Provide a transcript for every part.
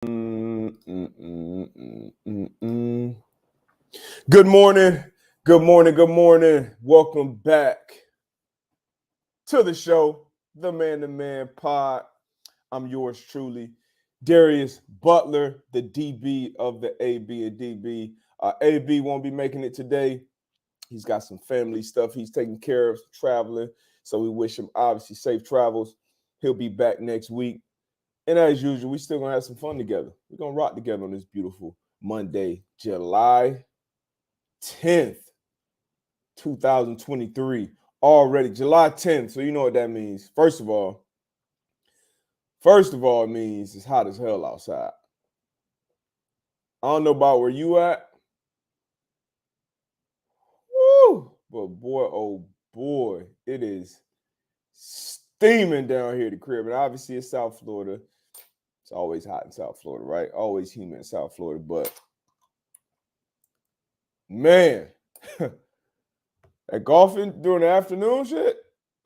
Good morning. Good morning. Good morning. Welcome back to the show, the Man to Man Pod. I'm yours truly, Darius Butler, the DB of the AB and DB. AB won't be making it today. He's got some family stuff he's taking care of, traveling. So we wish him obviously safe travels. He'll be back next week. And as usual, we still going to have some fun together. We're going to rock together on this beautiful Monday, July 10th, 2023. Already July 10th. So you know what that means. First of all, it means it's hot as hell outside. I don't know about where you at. Woo! But boy, oh boy, it is steaming down here at the crib. And obviously it's South Florida. It's always hot in South Florida, right? Always humid in South Florida. But man, that golfing during the afternoon shit,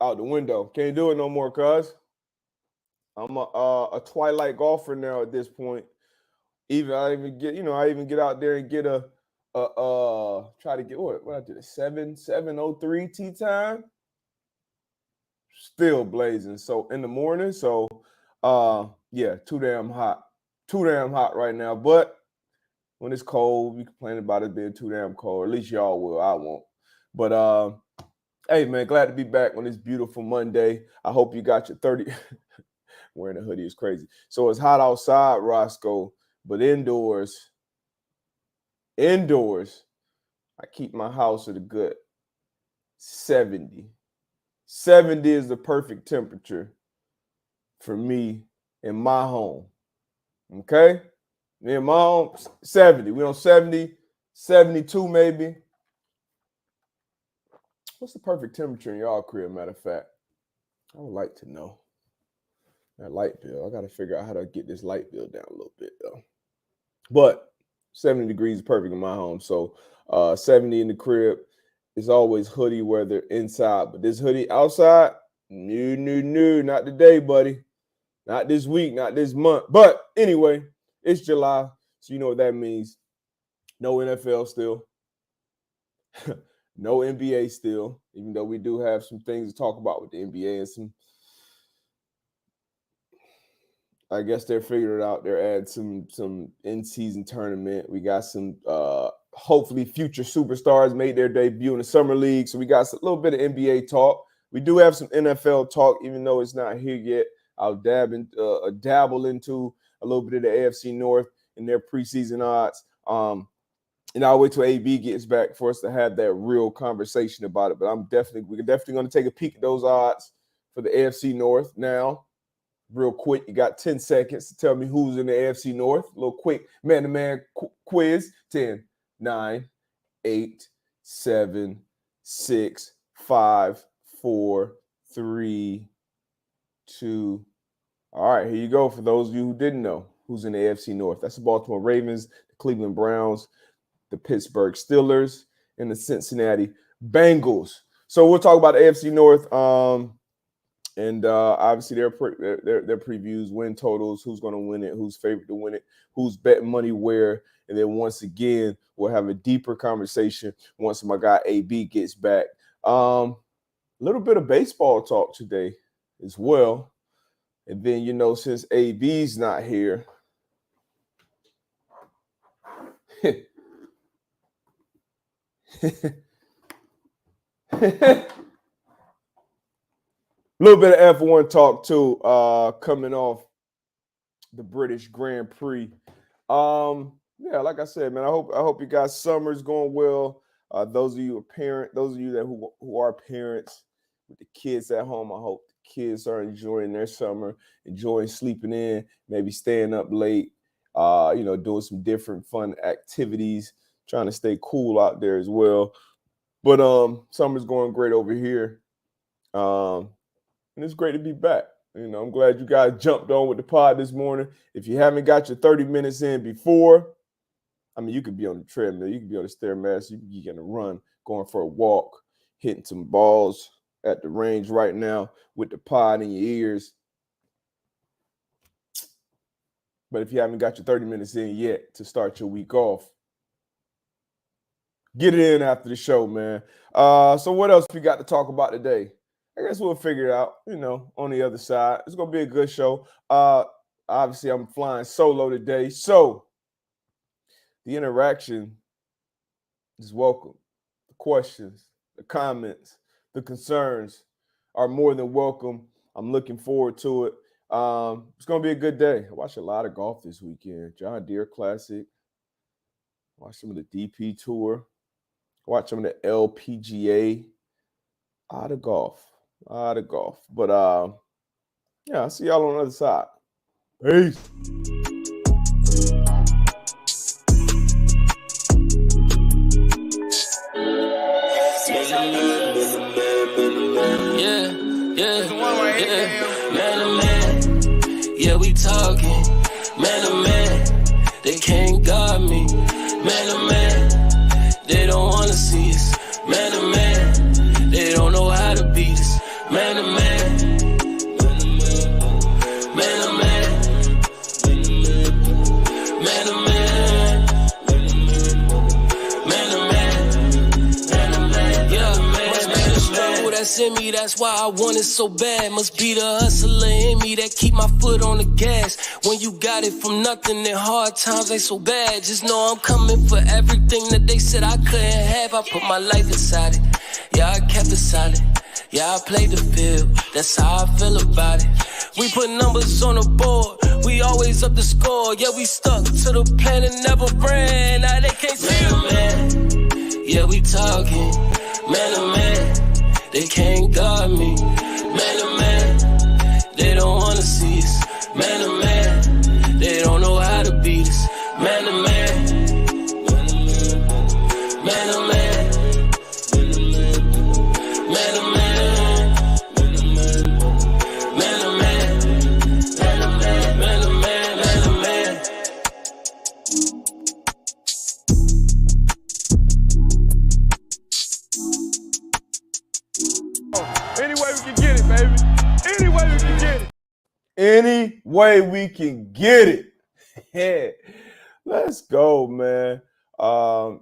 out the window. Can't do it no more, cuz. I'm a twilight golfer now at this point. I even get out there and get try to get what I did, a 7:03 tee time. Still blazing. So in the morning, yeah, too damn hot. Too damn hot right now. But when it's cold, we complain about it being too damn cold. At least y'all will. I won't. But hey man, glad to be back on this beautiful Monday. I hope you got your 30. Wearing a hoodie is crazy. So it's hot outside, Roscoe, but indoors, I keep my house at a good 70. 70 is the perfect temperature for me in my home. Okay? Me in my home, 70. We on 70, 72 maybe. What's the perfect temperature in y'all crib, matter of fact? I would like to know. That light bill. I got to figure out how to get this light bill down a little bit, though. But 70 degrees is perfect in my home. So 70 in the crib. It's always hoodie weather inside. But this hoodie outside, no, not today, buddy. Not this week, not this month. But anyway, it's July. So you know what that means. No NFL still. No NBA still. Even though we do have some things to talk about with the NBA and some, I guess they're figuring it out. They're adding some in-season tournament. We got some hopefully future superstars made their debut in the summer league. So we got a little bit of NBA talk. We do have some NFL talk, even though it's not here yet. I'll dabble into a little bit of the AFC North and their preseason odds. And I'll wait till AB gets back for us to have that real conversation about it. But we're definitely going to take a peek at those odds for the AFC North now. Real quick, you got 10 seconds to tell me who's in the AFC North. A little quick man-to-man quiz. 10, 9, 8, 7, 6, 5, 4, 3, 2. All right, here you go. For those of you who didn't know who's in the AFC North. That's the Baltimore Ravens, the Cleveland Browns, the Pittsburgh Steelers, and the Cincinnati Bengals. So we'll talk about the AFC North. And obviously their previews, win totals, who's going to win it, who's favored to win it, who's betting money where. And then once again, we'll have a deeper conversation once my guy AB gets back. A little bit of baseball talk today as well. And then, since AB's not here, a little bit of F1 talk too, coming off the British Grand Prix. Yeah, like I said, man, I hope you guys' summer's going well. Those of you who are parents with the kids at home, I hope the kids are enjoying their summer, enjoying sleeping in, maybe staying up late, doing some different fun activities, trying to stay cool out there as well. But summer's going great over here. And it's great to be back. I'm glad you guys jumped on with the pod this morning. If you haven't got your 30 minutes in before, you could be on the treadmill, you could be on the Stairmaster, you could be getting a run, going for a walk, hitting some balls at the range right now with the pod in your ears. But if you haven't got your 30 minutes in yet to start your week off, get it in after the show, man. So what else we got to talk about today? I guess we'll figure it out, on the other side. It's going to be a good show. Obviously, I'm flying solo today, so the interaction is welcome. The questions, the comments, the concerns are more than welcome. I'm looking forward to it. It's going to be a good day. I watched a lot of golf this weekend. John Deere Classic. Watched some of the DP Tour. Watched some of the LPGA. A lot of golf. But, I'll see y'all on the other side. Peace. Man to man, yeah, we talking. Man to man, they can't guard me. Man to man, they don't wanna see us. Man to man, they don't know how to beat us. Man to man, man to man, man to man, man to man, man to man, yeah, man, struggle that's in me, that's why I want it so bad. Must be the hustler in me that keep my foot on the gas. When you got it from nothing and hard times ain't so bad, just know I'm coming for everything that they said I couldn't have. I put my life inside it, yeah, I kept it solid. Yeah, I played the field, that's how I feel about it. We put numbers on the board, we always up the score. Yeah, we stuck to the plan and never ran. Now they can't see it, man. Yeah, we talking, man to man, they can't guard me. Man to man, they don't wanna see us. Man to man, they don't know how to beat us. Man to man, man to man, man to man, man to man. Any way we can get it. Yeah. Let's go, man.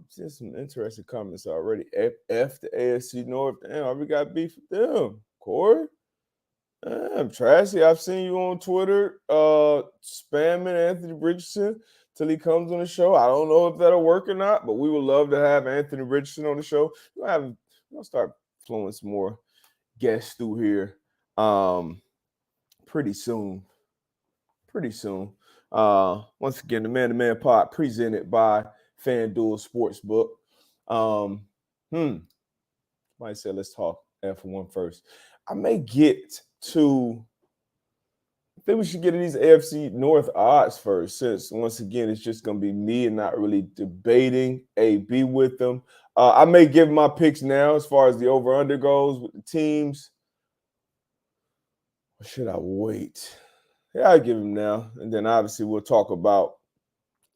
Seen some interesting comments already. F the AFC North. Damn, we got beef with them. Corey? Damn, Trashy, I've seen you on Twitter spamming Anthony Richardson till he comes on the show. I don't know if that'll work or not, but we would love to have Anthony Richardson on the show. We'll start flowing some more guests through here. Pretty soon. Once again, the Man to Man Pod presented by FanDuel Sportsbook. Somebody said let's talk F1 first. I think we should get these AFC North odds first, since once again it's just gonna be me and not really debating AB with them. I may give my picks now as far as the over-under goes with the teams. Or should I wait? Yeah, I'll give him now. And then obviously we'll talk about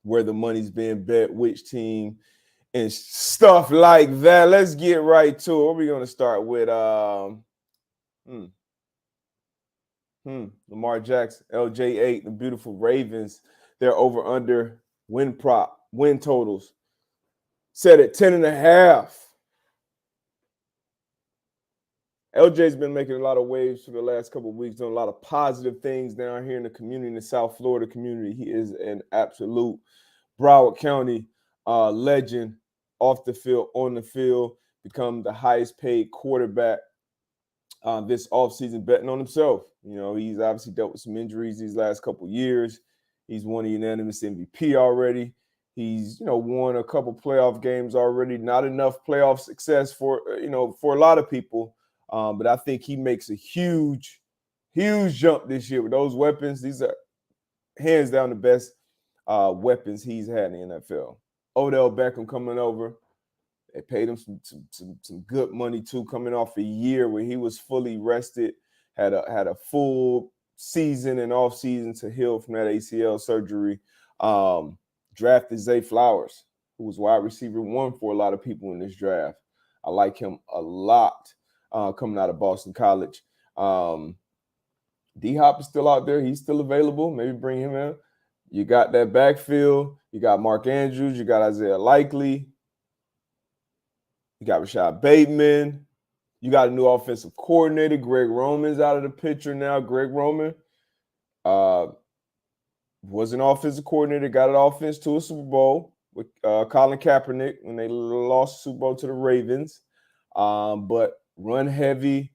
where the money's being bet, which team, and stuff like that. Let's get right to it. What are we going to start with? Lamar Jackson, LJ8, the beautiful Ravens. Their over-under win totals set at 10.5. LJ's been making a lot of waves for the last couple of weeks, doing a lot of positive things down here in the community, in the South Florida community. He is an absolute Broward County legend off the field, on the field, become the highest paid quarterback this offseason, betting on himself. He's obviously dealt with some injuries these last couple of years. He's won a unanimous MVP already. He's, won a couple playoff games already. Not enough playoff success for a lot of people. But I think he makes a huge jump this year with those weapons. These are hands down the best weapons he's had in the NFL. Odell Beckham coming over. They paid him some good money too, coming off a year where he was fully rested, had a full season and off season to heal from that ACL surgery. Drafted Zay Flowers, who was wide receiver 1 for a lot of people in this draft. I like him a lot. Coming out of Boston College. D-Hop is still out there. He's still available. Maybe bring him in. You got that backfield. You got Mark Andrews. You got Isaiah Likely. You got Rashad Bateman. You got a new offensive coordinator. Greg Roman's out of the picture now. Greg Roman was an offensive coordinator, got an offense to a Super Bowl with Colin Kaepernick when they lost the Super Bowl to the Ravens. But run heavy,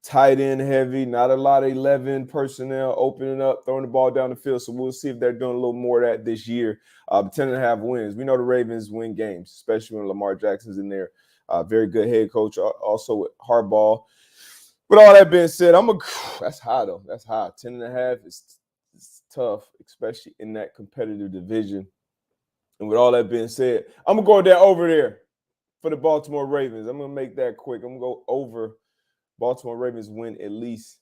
tight end heavy, not a lot of 11 personnel opening up, throwing the ball down the field. So we'll see if they're doing a little more of that this year. 10.5 wins. We know the Ravens win games, especially when Lamar Jackson's in there. Very good head coach, also with Harbaugh. With all that being said, that's high, though. That's high. 10.5 is tough, especially in that competitive division. And with all that being said, I'm going to go there over there for the Baltimore Ravens. I'm going to make that quick. I'm going to go over Baltimore Ravens win at least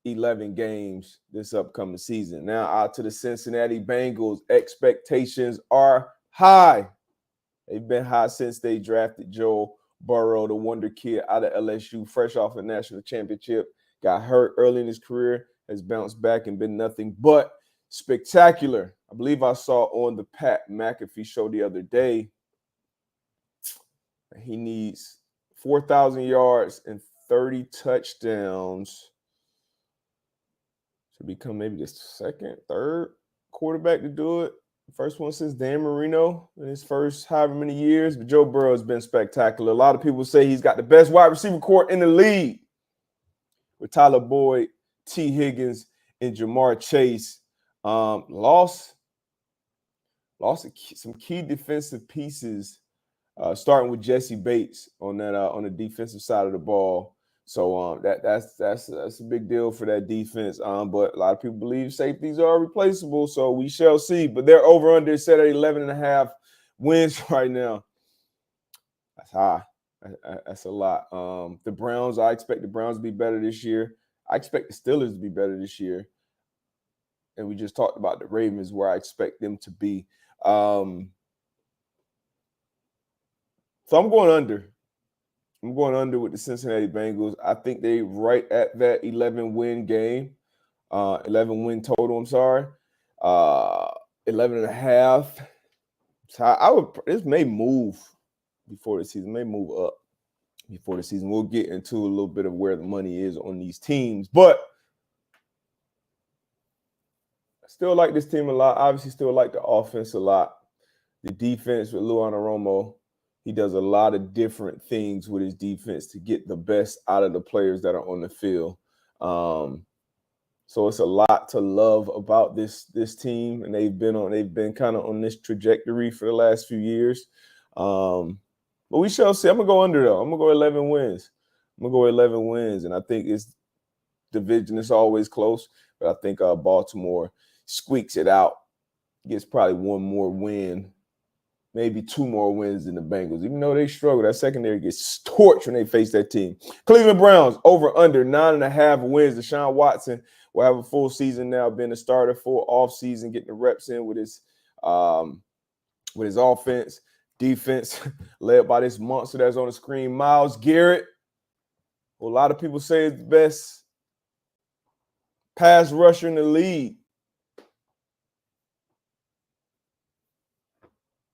11 games this upcoming season. Now out to the Cincinnati Bengals. Expectations are high. They've been high since they drafted Joe Burrow, the wonder kid out of LSU, fresh off a national championship. Got hurt early in his career, has bounced back and been nothing but spectacular. I believe I saw on the Pat McAfee show the other day, he needs 4,000 yards and 30 touchdowns to become maybe the second, third quarterback to do it. First one since Dan Marino in his first however many years. But Joe Burrow has been spectacular. A lot of people say he's got the best wide receiver core in the league with Tyler Boyd, T. Higgins, and Jamar Chase. Lost some key defensive pieces, starting with Jesse Bates on the defensive side of the ball. So that's a big deal for that defense. But a lot of people believe safeties are replaceable, so we shall see. But they're over under set at 11.5 wins right now. That's high. That's a lot. The Browns, I expect the Browns to be better this year. I expect the Steelers to be better this year. And we just talked about the Ravens, where I expect them to be. So I'm going under. I'm going under with the Cincinnati Bengals. I think they right at that 11-win game, 11-win total, I'm sorry. 11.5. So this may move before the season, may move up before the season. We'll get into a little bit of where the money is on these teams. But I still like this team a lot. Obviously, still like the offense a lot. The defense with Lou Anarumo. He does a lot of different things with his defense to get the best out of the players that are on the field. So it's a lot to love about this team, and they've been kind of on this trajectory for the last few years. But we shall see. I'm gonna go under though. I'm gonna go 11 wins. And I think it's division is always close, but I think Baltimore squeaks it out, gets probably one more win. Maybe 2 more wins than the Bengals. Even though they struggle, that secondary gets torched when they face that team. Cleveland Browns, over under 9.5 wins. Deshaun Watson will have a full season now, being a starter, full offseason, getting the reps in with his offense, defense, led by this monster that's on the screen, Myles Garrett, who a lot of people say is the best pass rusher in the league.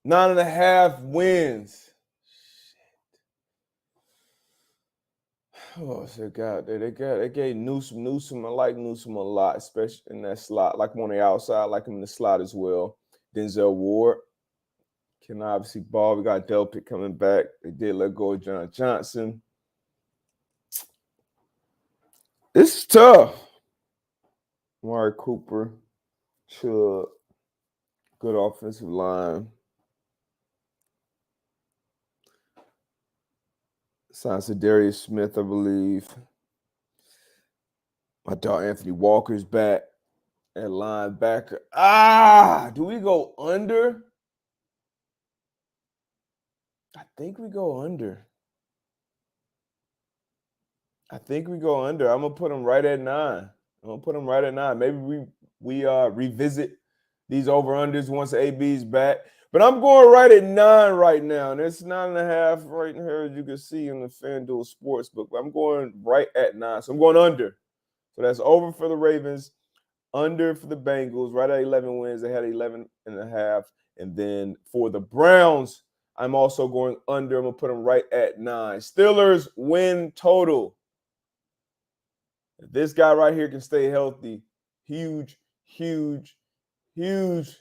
9.5 wins. Oh, so God, they gave Newsome. I like Newsome a lot, especially in that slot. I like him on the outside. I like him in the slot as well. Denzel Ward can obviously ball. We got Delpit coming back. They did let go of John Johnson. This is tough. Amari Cooper, Chubb, good offensive line. Signs of Darius Smith, I believe. My dog Anthony Walker's back at linebacker. Do we go under? I think we go under. I'm gonna put them right at 9. Maybe we revisit these over-unders once AB's back. But I'm going right at 9 right now. And it's 9.5 right here, as you can see in the FanDuel Sportsbook. I'm going right at 9. So I'm going under. So that's over for the Ravens, under for the Bengals, right at 11 wins. They had 11.5. And then for the Browns, I'm also going under. I'm going to put them right at 9. Steelers win total. If this guy right here can stay healthy, huge, huge, huge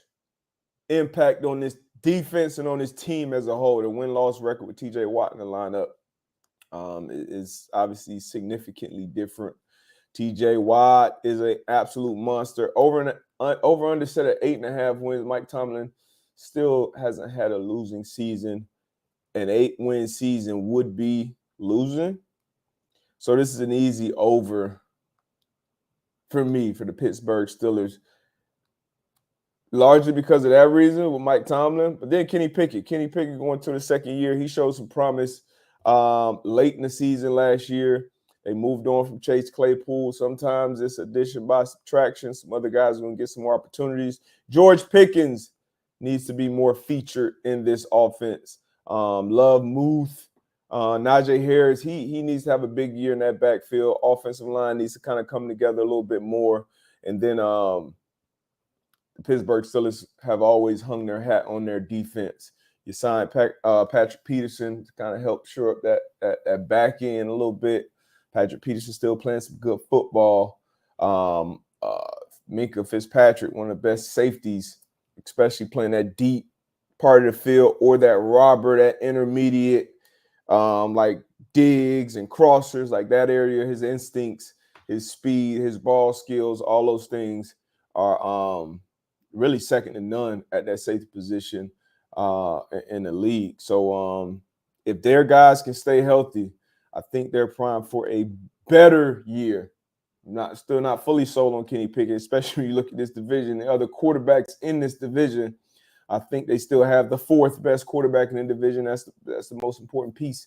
impact on this defense and on this team as a whole. The win-loss record with TJ Watt in the lineup is obviously significantly different. TJ Watt is an absolute monster. Over under set at 8.5 wins. Mike Tomlin still hasn't had a losing season. An 8-win season would be losing. So this is an easy over for me, for the Pittsburgh Steelers. Largely because of that reason with Mike Tomlin. But then Kenny Pickett. Kenny Pickett going to the second year. He showed some promise late in the season last year. They moved on from Chase Claypool. Sometimes it's addition by subtraction. Some other guys are going to get some more opportunities. George Pickens needs to be more featured in this offense. Love Muth. Najee Harris, he needs to have a big year in that backfield. Offensive line needs to kind of come together a little bit more. And then the Pittsburgh Steelers have always hung their hat on their defense. You signed Patrick Peterson to kind of help shore up that back end a little bit. Patrick Peterson still playing some good football. Minkah Fitzpatrick, one of the best safeties, especially playing that deep part of the field, or that robber, that intermediate, like digs and crossers, like that area. His instincts, his speed, his ball skills, all those things are really second to none at that safety position in the league. So if their guys can stay healthy, I think they're primed for a better year. Still not fully sold on Kenny Pickett, especially when you look at this division. The other quarterbacks in this division, I think they still have the 4th best quarterback in the division. That's the most important piece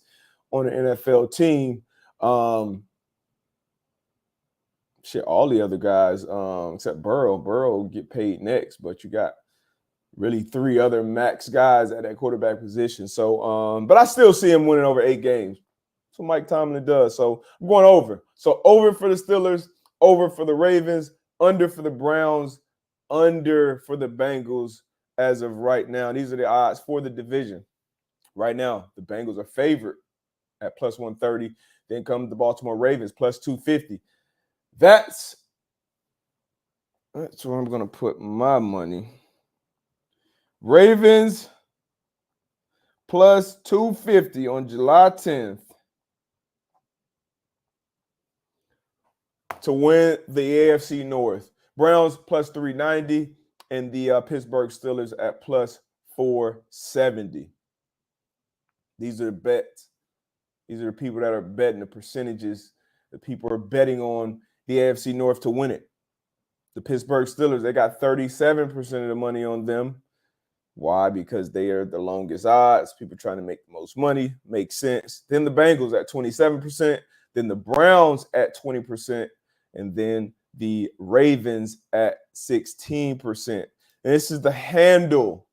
on an NFL team. All the other guys, except Burrow. Burrow will get paid next, but you got really 3 other max guys at that quarterback position. So, but I still see him winning over 8 games. That's what Mike Tomlin does. So I'm going over. So over for the Steelers, over for the Ravens, under for the Browns, under for the Bengals as of right now. These are the odds for the division. Right now, the Bengals are favored at plus 130. Then comes the Baltimore Ravens, plus 250. That's where I'm going to put my money. Ravens plus 250 on July 10th to win the AFC North. Browns plus 390 and the Pittsburgh Steelers at plus 470. These are the bets. These are the people that are betting the percentages. The people are betting on the AFC North to win it. The Pittsburgh Steelers, they got 37% of the money on them. Why? Because they are the longest odds. People trying to make the most money. Makes sense. Then the Bengals at 27%. Then the Browns at 20%. And then the Ravens at 16%. And this is the handle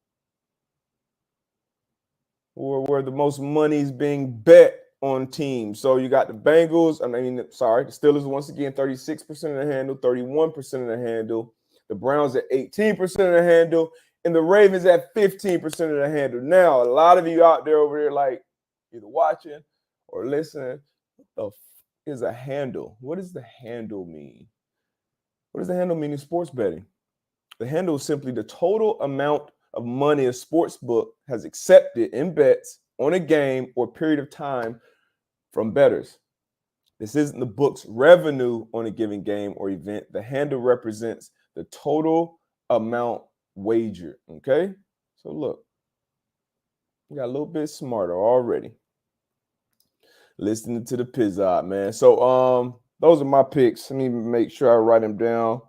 where the most money is being bet on teams. So you got the Bengals, the Steelers once again, 36% of the handle, 31% of the handle. The Browns at 18% of the handle, and the Ravens at 15% of the handle. Now, a lot of you out there over there like either watching or listening, what the is a handle? What does the handle mean? What does the handle mean in sports betting? The handle is simply the total amount of money a sports book has accepted in bets on a game or period of time from bettors. This isn't the book's revenue on a given game or event. The handle represents the total amount wagered. Okay? So look, we got a little bit smarter already. Listening to the Pizzot, man. So those are my picks. Let me make sure I write them down.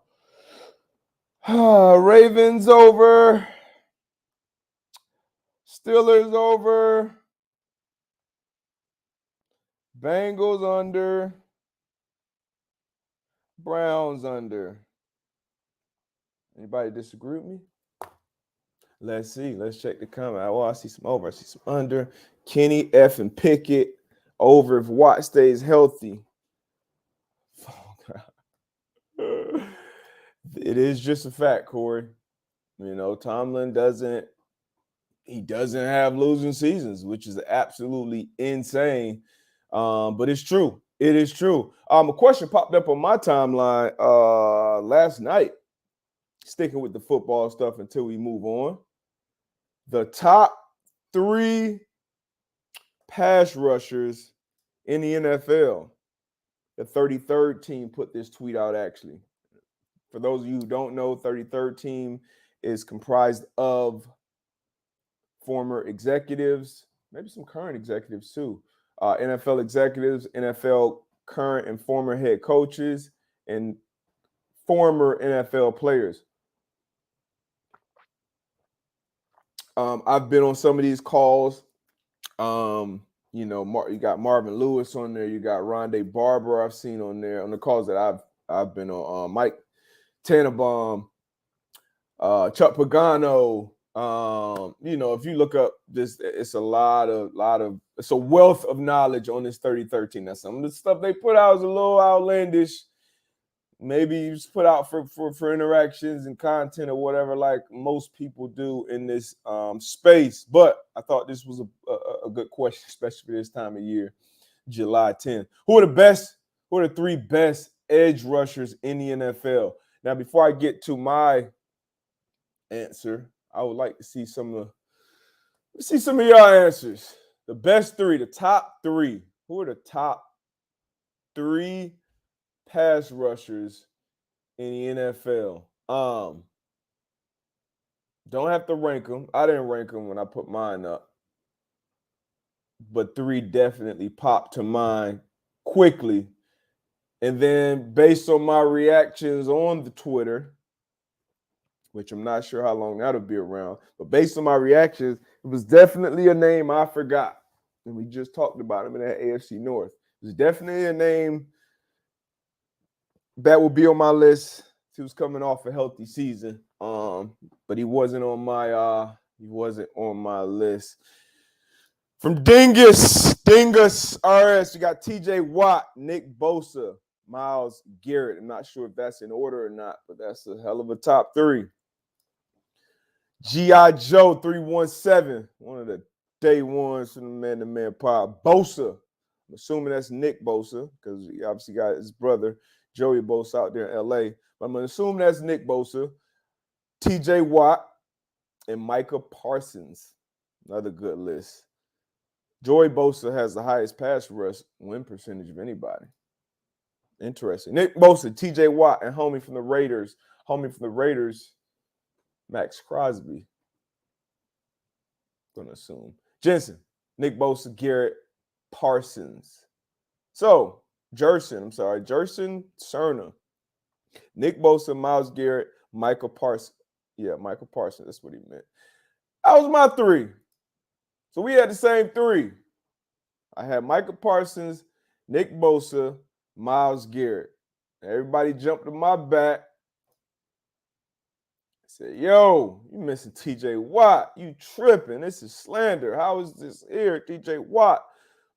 Ravens over. Steelers over. Bengals under. Browns under. Anybody disagree with me? Let's see. Let's check the comment. Oh, I see some over. I see some under. Kenny F. and Pickett over if Watt stays healthy. Oh, God. It is just a fact, Corey. Tomlin doesn't have losing seasons, which is absolutely insane. But it's true. It is true. A question popped up on my timeline last night, sticking with the football stuff until we move on. The top 3 pass rushers in the NFL. The 33rd team put this tweet out, actually. For those of you who don't know, 33rd team is comprised of former executives, maybe some current executives too, NFL executives, NFL current and former head coaches, and former NFL players. I've been on some of these calls. You got Marvin Lewis on there. You got Rondé Barber I've seen on there on the calls that I've been on. Mike Tannenbaum, Chuck Pagano. If you look up this, it's it's a wealth of knowledge on this 3013. Now, some of the stuff they put out is a little outlandish. Maybe you just put out for interactions and content or whatever, like most people do in this space. But I thought this was a good question, especially for this time of year, July 10th. Who are the 3 best edge rushers in the NFL? Now, before I get to my answer, I would like to see some of y'all answers. The best 3, the top 3. Who are the top 3 pass rushers in the NFL? Don't have to rank them. I didn't rank them when I put mine up. But 3 definitely popped to mind quickly. And then based on my reactions on the Twitter, which I'm not sure how long that'll be around, but based on my reactions, it was definitely a name I forgot. And we just talked about him in that AFC North. It was definitely a name that will be on my list. He was coming off a healthy season, but he wasn't on my list. From Dingus RS, we got TJ Watt, Nick Bosa, Myles Garrett. I'm not sure if that's in order or not, but that's a hell of a top 3. G.I. Joe 317, one of the day ones from the man-to-man pod. Bosa, I'm assuming that's Nick Bosa because he obviously got his brother Joey Bosa out there in L.A. But I'm going to assume that's Nick Bosa, T.J. Watt, and Micah Parsons. Another good list. Joey Bosa has the highest pass rush win percentage of anybody. Interesting. Nick Bosa, T.J. Watt, and homie from the Raiders, Max Crosby. Going to assume. Jensen, Nick Bosa, Garrett, Parsons. So, Jerson Cerna, Nick Bosa, Myles Garrett, Michael Parsons. Yeah, Michael Parsons. That's what he meant. That was my 3. So we had the same 3. I had Michael Parsons, Nick Bosa, Myles Garrett. Everybody jumped to my back. Said, yo, you missing TJ Watt. You tripping. This is slander. How is this here? TJ Watt,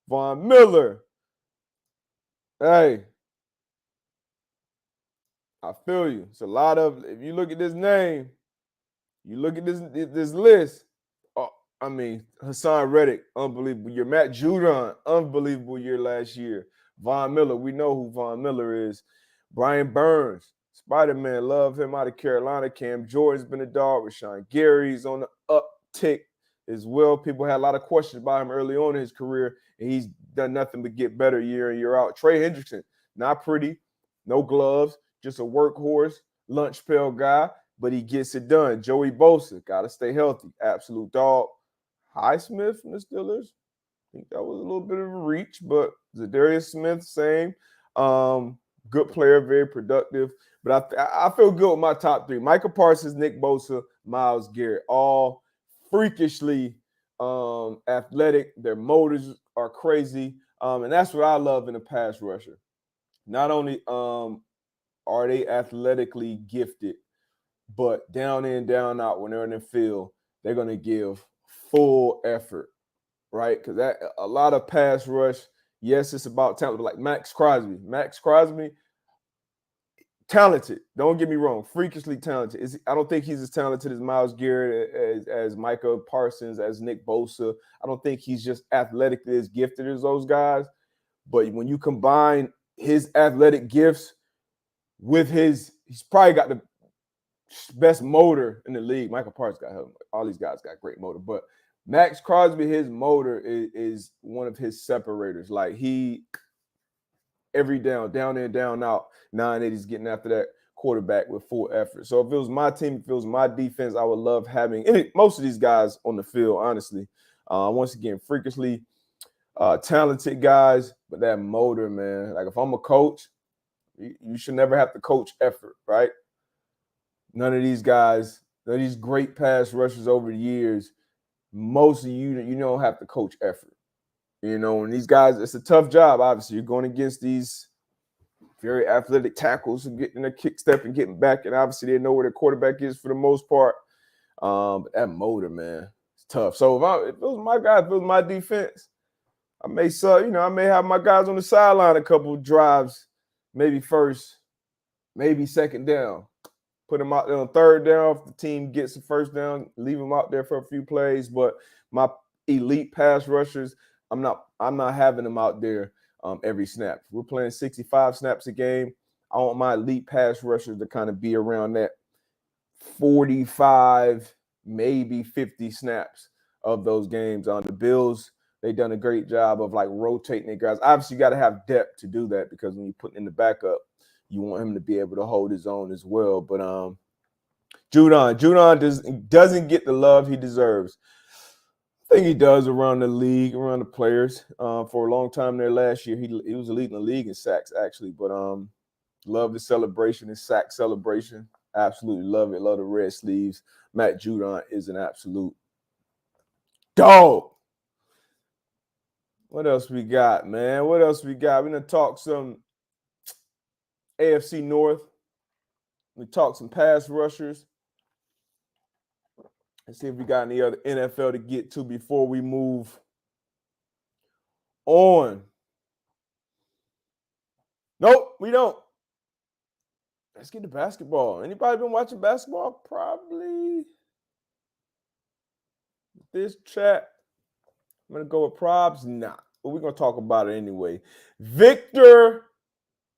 Von Miller. Hey, I feel you. It's a lot of, if you look at this name, you look at this list. Hassan Reddick, unbelievable year. Matt Judon, unbelievable year last year. Von Miller, we know who Von Miller is. Brian Burns, Spider-Man, love him out of Carolina. Cam Jordan's been a dog. Rashawn Gary's on the uptick as well. People had a lot of questions about him early on in his career, and he's done nothing but get better year in, year out. Trey Hendrickson, not pretty, no gloves, just a workhorse, lunch pail guy, but he gets it done. Joey Bosa, got to stay healthy, absolute dog. Highsmith from the Steelers, I think that was a little bit of a reach, but Zadarius Smith, same. Good player, very productive. But I feel good with my top 3. Michael Parsons, Nick Bosa, Myles Garrett, all freakishly athletic. Their motors are crazy. And that's what I love in a pass rusher. Not only are they athletically gifted, but down in, down out, when they're in the field, they're going to give full effort, right? Because that a lot of pass rush, yes, it's about talent, but like Max Crosby, Talented. Don't get me wrong. Freakishly talented. I don't think he's as talented as Myles Garrett, as Micah Parsons, as Nick Bosa. I don't think he's just athletically as gifted as those guys. But when you combine his athletic gifts with he's probably got the best motor in the league. Michael Parsons got him. All these guys got great motor. But Max Crosby, his motor is one of his separators. Like every down in, down out, 980s getting after that quarterback with full effort. So if it was my team, if it was my defense, I would love having most of these guys on the field, honestly. Once again, freakishly talented guys, but that motor, man. Like if I'm a coach, you should never have to coach effort, right? None of these guys, none of these great pass rushers over the years, most of you don't have to coach effort. And these guys, it's a tough job, obviously. You're going against these very athletic tackles and getting a kick step and getting back, and obviously they know where their quarterback is for the most part. But that motor, man, it's tough. So if it was my guy, if it was my defense, I may have my guys on the sideline a couple of drives, maybe first, maybe second down. Put them out there on third down. If the team gets the first down, leave them out there for a few plays. But my elite pass rushers, I'm not having them out there every snap. We're playing 65 snaps a game. I want my elite pass rushers to kind of be around that 45, maybe 50 snaps of those games. On the Bills, they've done a great job of like rotating their guys. Obviously, you got to have depth to do that because when you put in the backup, you want him to be able to hold his own as well. But Judon doesn't get the love he deserves. I think he does around the league, around the players. For a long time there last year, he was leading the league in sacks, actually. But love the celebration, his sack celebration. Absolutely love it. Love the red sleeves. Matt Judon is an absolute dog. What else we got, man? What else we got? We're going to talk some AFC North. We talk some pass rushers. Let's see if we got any other NFL to get to before we move on. Nope, we don't. Let's get to basketball. Anybody been watching basketball? Probably. This chat, I'm going to go with probs. Nah, but we're going to talk about it anyway. Victor,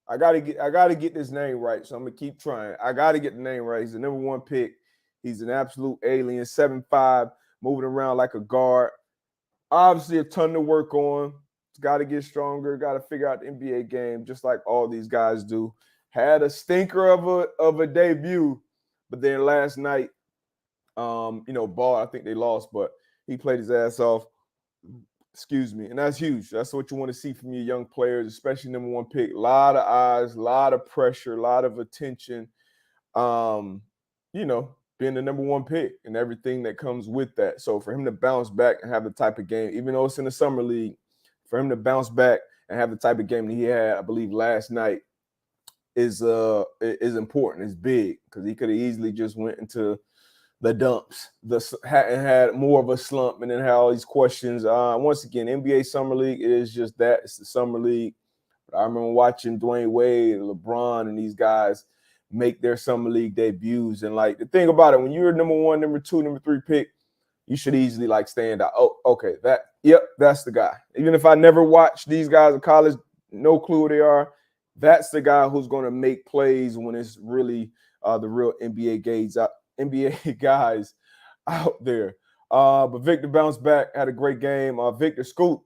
I gotta get this name right, so I'm going to keep trying. I got to get the name right. He's the number one pick. He's an absolute alien, 7'5", moving around like a guard. Obviously, a ton to work on. He's got to get stronger, got to figure out the NBA game, just like all these guys do. Had a stinker of a debut, but then last night, ball, I think they lost, but he played his ass off. Excuse me. And that's huge. That's what you want to see from your young players, especially number one pick. A lot of eyes, a lot of pressure, a lot of attention. Being the number one pick and everything that comes with that. So for him to bounce back and have the type of game, even though it's in the summer league, for him to bounce back and have the type of game that he had, I believe, last night is important. It's big because he could have easily just went into the dumps, had more of a slump, and then had all these questions. Once again, NBA Summer League, it is just that. It's the Summer League. But I remember watching Dwayne Wade, LeBron, and these guys make their Summer League debuts. And, like, the thing about it, when you're number one, number two, number three pick, you should easily, like, stand out. Oh, okay, that's the guy. Even if I never watched these guys in college, no clue who they are, that's the guy who's going to make plays when it's really the real NBA guys out there. But Victor bounced back, had a great game. Victor Scoot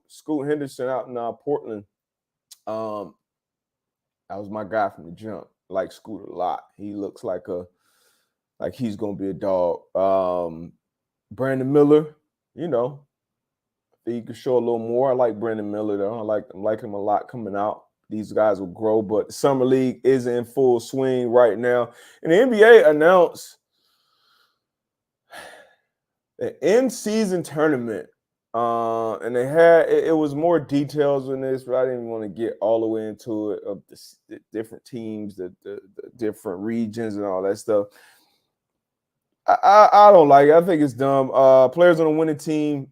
Henderson out in Portland. That was my guy from the jump. Like Scoot a lot. He looks like he's gonna be a dog. Brandon Miller, I think he could show a little more. I like Brandon Miller though. I like him a lot coming out. These guys will grow, but the Summer League is in full swing right now. And the NBA announced the in-season tournament. And they had it was more details in this, but I didn't want to get all the way into it of the different teams, the different regions and all that stuff. I don't like it. I think it's dumb. Players on a winning team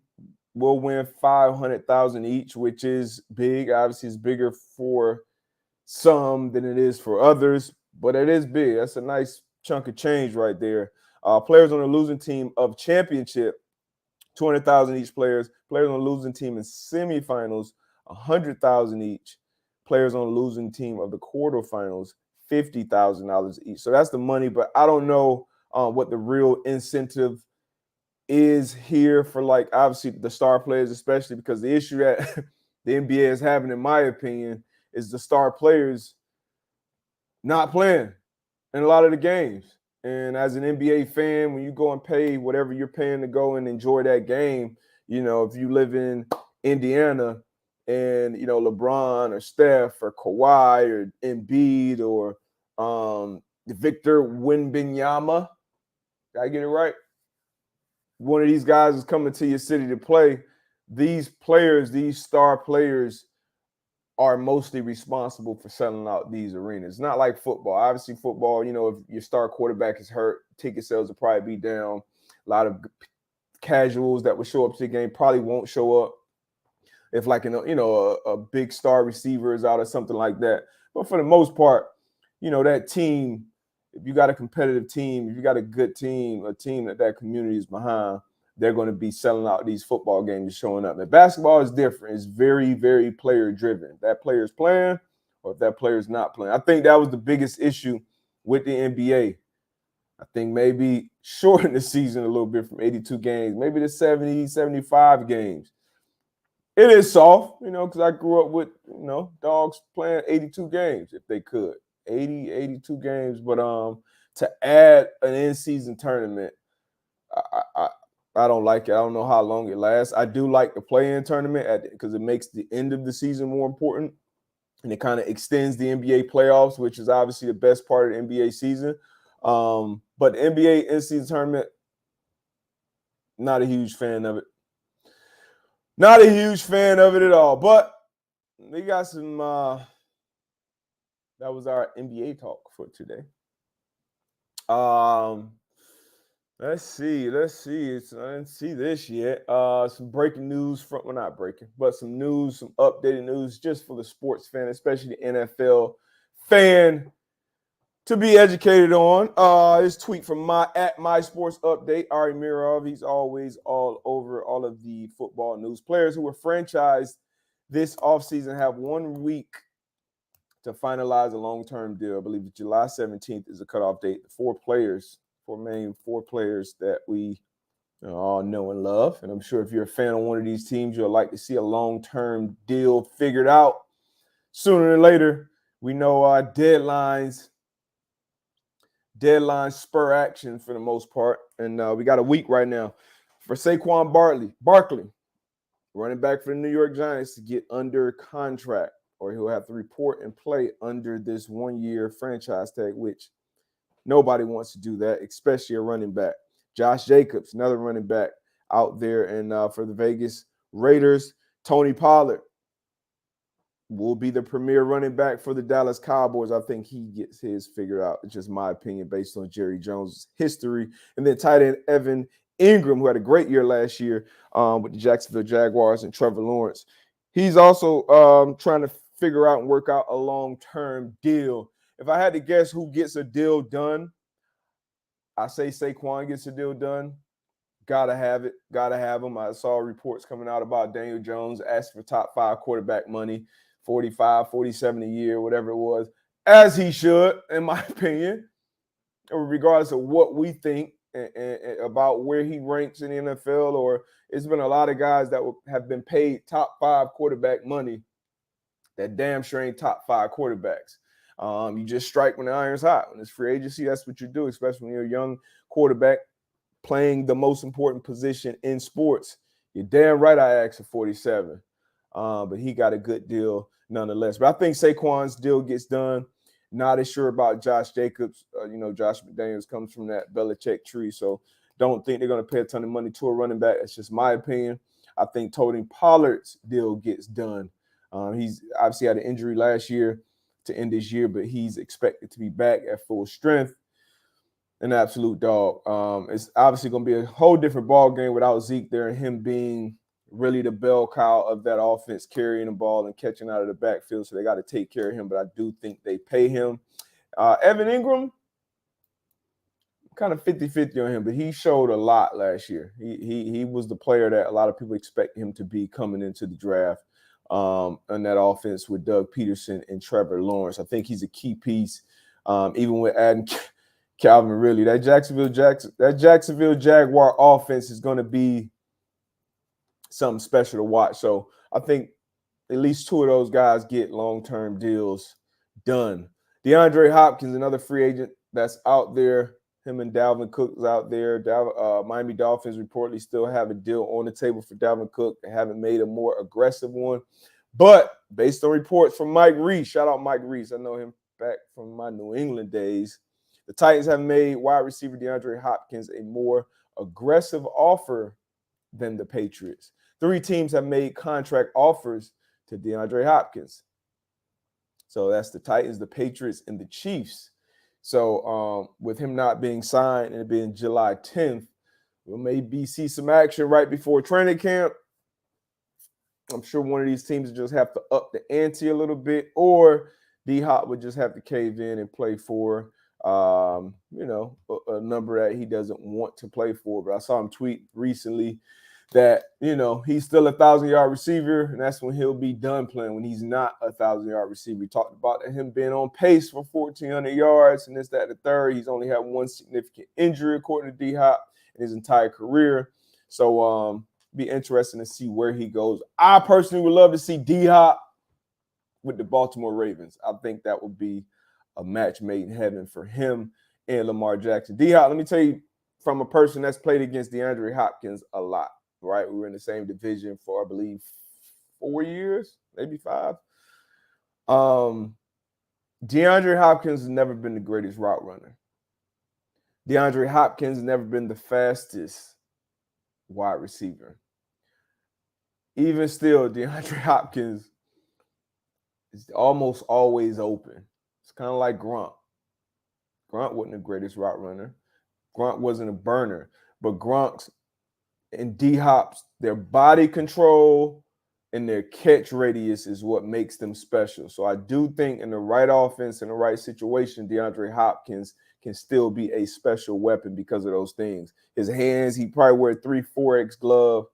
will win $500,000 each, which is big. Obviously, it's bigger for some than it is for others. but it is big. That's a nice chunk of change right there. Players on the losing team of championship, 200,000 each. Players on the losing team in semifinals, 100,000 each. Players on the losing team of the quarterfinals, $50,000 each. So that's the money, but I don't know what the real incentive is here for, like, obviously the star players, especially because the issue that the NBA is having, in my opinion, is the star players not playing in a lot of the games. And as an NBA fan, when you go and pay whatever you're paying to go and enjoy that game, if you live in Indiana and, LeBron or Steph or Kawhi or Embiid or Victor Wembanyama, did I get it right? One of these guys is coming to your city to play. These players, these star players, are mostly responsible for selling out these arenas. It's not like football. Obviously, football, if your star quarterback is hurt, ticket sales will probably be down. A lot of casuals that would show up to the game probably won't show up if, like, a big star receiver is out or something like that. But for the most part, that team, if you got a competitive team, if you got a good team, a team that community is behind, they're going to be selling out these football games, showing up. And basketball is different. It's very, very player driven. If that player is playing or if that player is not playing. I think that was the biggest issue with the NBA. I think maybe shorten the season a little bit from 82 games, maybe to 70, 75 games. It is soft, because I grew up with, dogs playing 82 games if they could. 80, 82 games. But to add an in-season tournament, I don't like it. I don't know how long it lasts. I do like the play-in tournament because it makes the end of the season more important, and it kind of extends the NBA playoffs, which is obviously the best part of the NBA season. But the NBA in-season tournament, not a huge fan of it. Not a huge fan of it at all. But we got some that was our NBA talk for today. Let's see. I didn't see this yet. Some breaking news not breaking, but some news, some updated news just for the sports fan, especially the NFL fan, to be educated on. This tweet from my sports update, Ari Mirov. He's always all over all of the football news. Players who were franchised this offseason have 1 week to finalize a long-term deal. I believe July 17th is the cutoff date. Four players that we all know and love. And I'm sure if you're a fan of one of these teams, you'll like to see a long-term deal figured out sooner than later. We know deadlines spur action for the most part. And we got a week right now for Saquon Barkley, running back for the New York Giants, to get under contract, or he'll have to report and play under this 1-year franchise tag, which nobody wants to do that, especially a running back. Josh Jacobs, another running back out there. And for the Vegas Raiders, Tony Pollard will be the premier running back for the Dallas Cowboys. I think he gets his figured out. It's just my opinion based on Jerry Jones' history. And then tight end Evan Ingram, who had a great year last year with the Jacksonville Jaguars, and Trevor Lawrence. He's also trying to figure out and work out a long-term deal. If I had to guess who gets a deal done, I say Saquon gets a deal done. Gotta have it. Gotta have him. I saw reports coming out about Daniel Jones asking for top 5 quarterback money, 45, 47 a year, whatever it was, as he should, in my opinion, regardless of what we think and about where he ranks in the NFL. Or it's been a lot of guys that have been paid top 5 quarterback money that damn sure ain't top 5 quarterbacks. You just strike when the iron's hot. When it's free agency, that's what you do, especially when you're a young quarterback playing the most important position in sports. You're damn right I asked for 47. But he got a good deal nonetheless. But I think Saquon's deal gets done. Not as sure about Josh Jacobs. Josh McDaniels comes from that Belichick tree, so don't think they're going to pay a ton of money to a running back. That's just my opinion. I think Tony Pollard's deal gets done. He's obviously had an injury last year to end this year, but he's expected to be back at full strength. An absolute dog. It's obviously going to be a whole different ball game without Zeke there and him being really the bell cow of that offense, carrying the ball and catching out of the backfield. So they got to take care of him, but I do think they pay him. Evan Ingram, kind of 50-50 on him, but he showed a lot last year. He was the player that a lot of people expect him to be coming into the draft on that offense with Doug Peterson and Trevor Lawrence. I think he's a key piece, even with adding Calvin Ridley. That Jacksonville Jaguar offense is going to be something special to watch. So I think at least two of those guys get long-term deals done. DeAndre Hopkins, another free agent that's out there. Him and Dalvin Cook's out there. Miami Dolphins reportedly still have a deal on the table for Dalvin Cook. They haven't made a more aggressive one. But based on reports from Mike Reese, shout out Mike Reese. I know him back from my New England days. The Titans have made wide receiver DeAndre Hopkins a more aggressive offer than the Patriots. 3 teams have made contract offers to DeAndre Hopkins. So that's the Titans, the Patriots, and the Chiefs. So with him not being signed and it being July 10th, we'll maybe see some action right before training camp. I'm sure one of these teams will just have to up the ante a little bit, or D-Hop would just have to cave in and play for, a number that he doesn't want to play for. But I saw him tweet recently that, he's still a 1,000-yard receiver, and that's when he'll be done playing, when he's not a 1,000-yard receiver. We talked about him being on pace for 1,400 yards, and this, that, and the third. He's only had one significant injury, according to D-Hop, in his entire career. So be interesting to see where he goes. I personally would love to see D-Hop with the Baltimore Ravens. I think that would be a match made in heaven for him and Lamar Jackson. D-Hop, let me tell you, from a person that's played against DeAndre Hopkins a lot, right? We were in the same division for, I believe, 4 years, maybe 5. DeAndre Hopkins has never been the greatest route runner. DeAndre Hopkins has never been the fastest wide receiver. Even still, DeAndre Hopkins is almost always open. It's kind of like Gronk. Gronk wasn't the greatest route runner. Gronk wasn't a burner, but Gronk's and D-Hop's, their body control and their catch radius is what makes them special. So I do think in the right offense, in the right situation, DeAndre Hopkins can still be a special weapon because of those things. His hands, he probably wear 3-4X glove,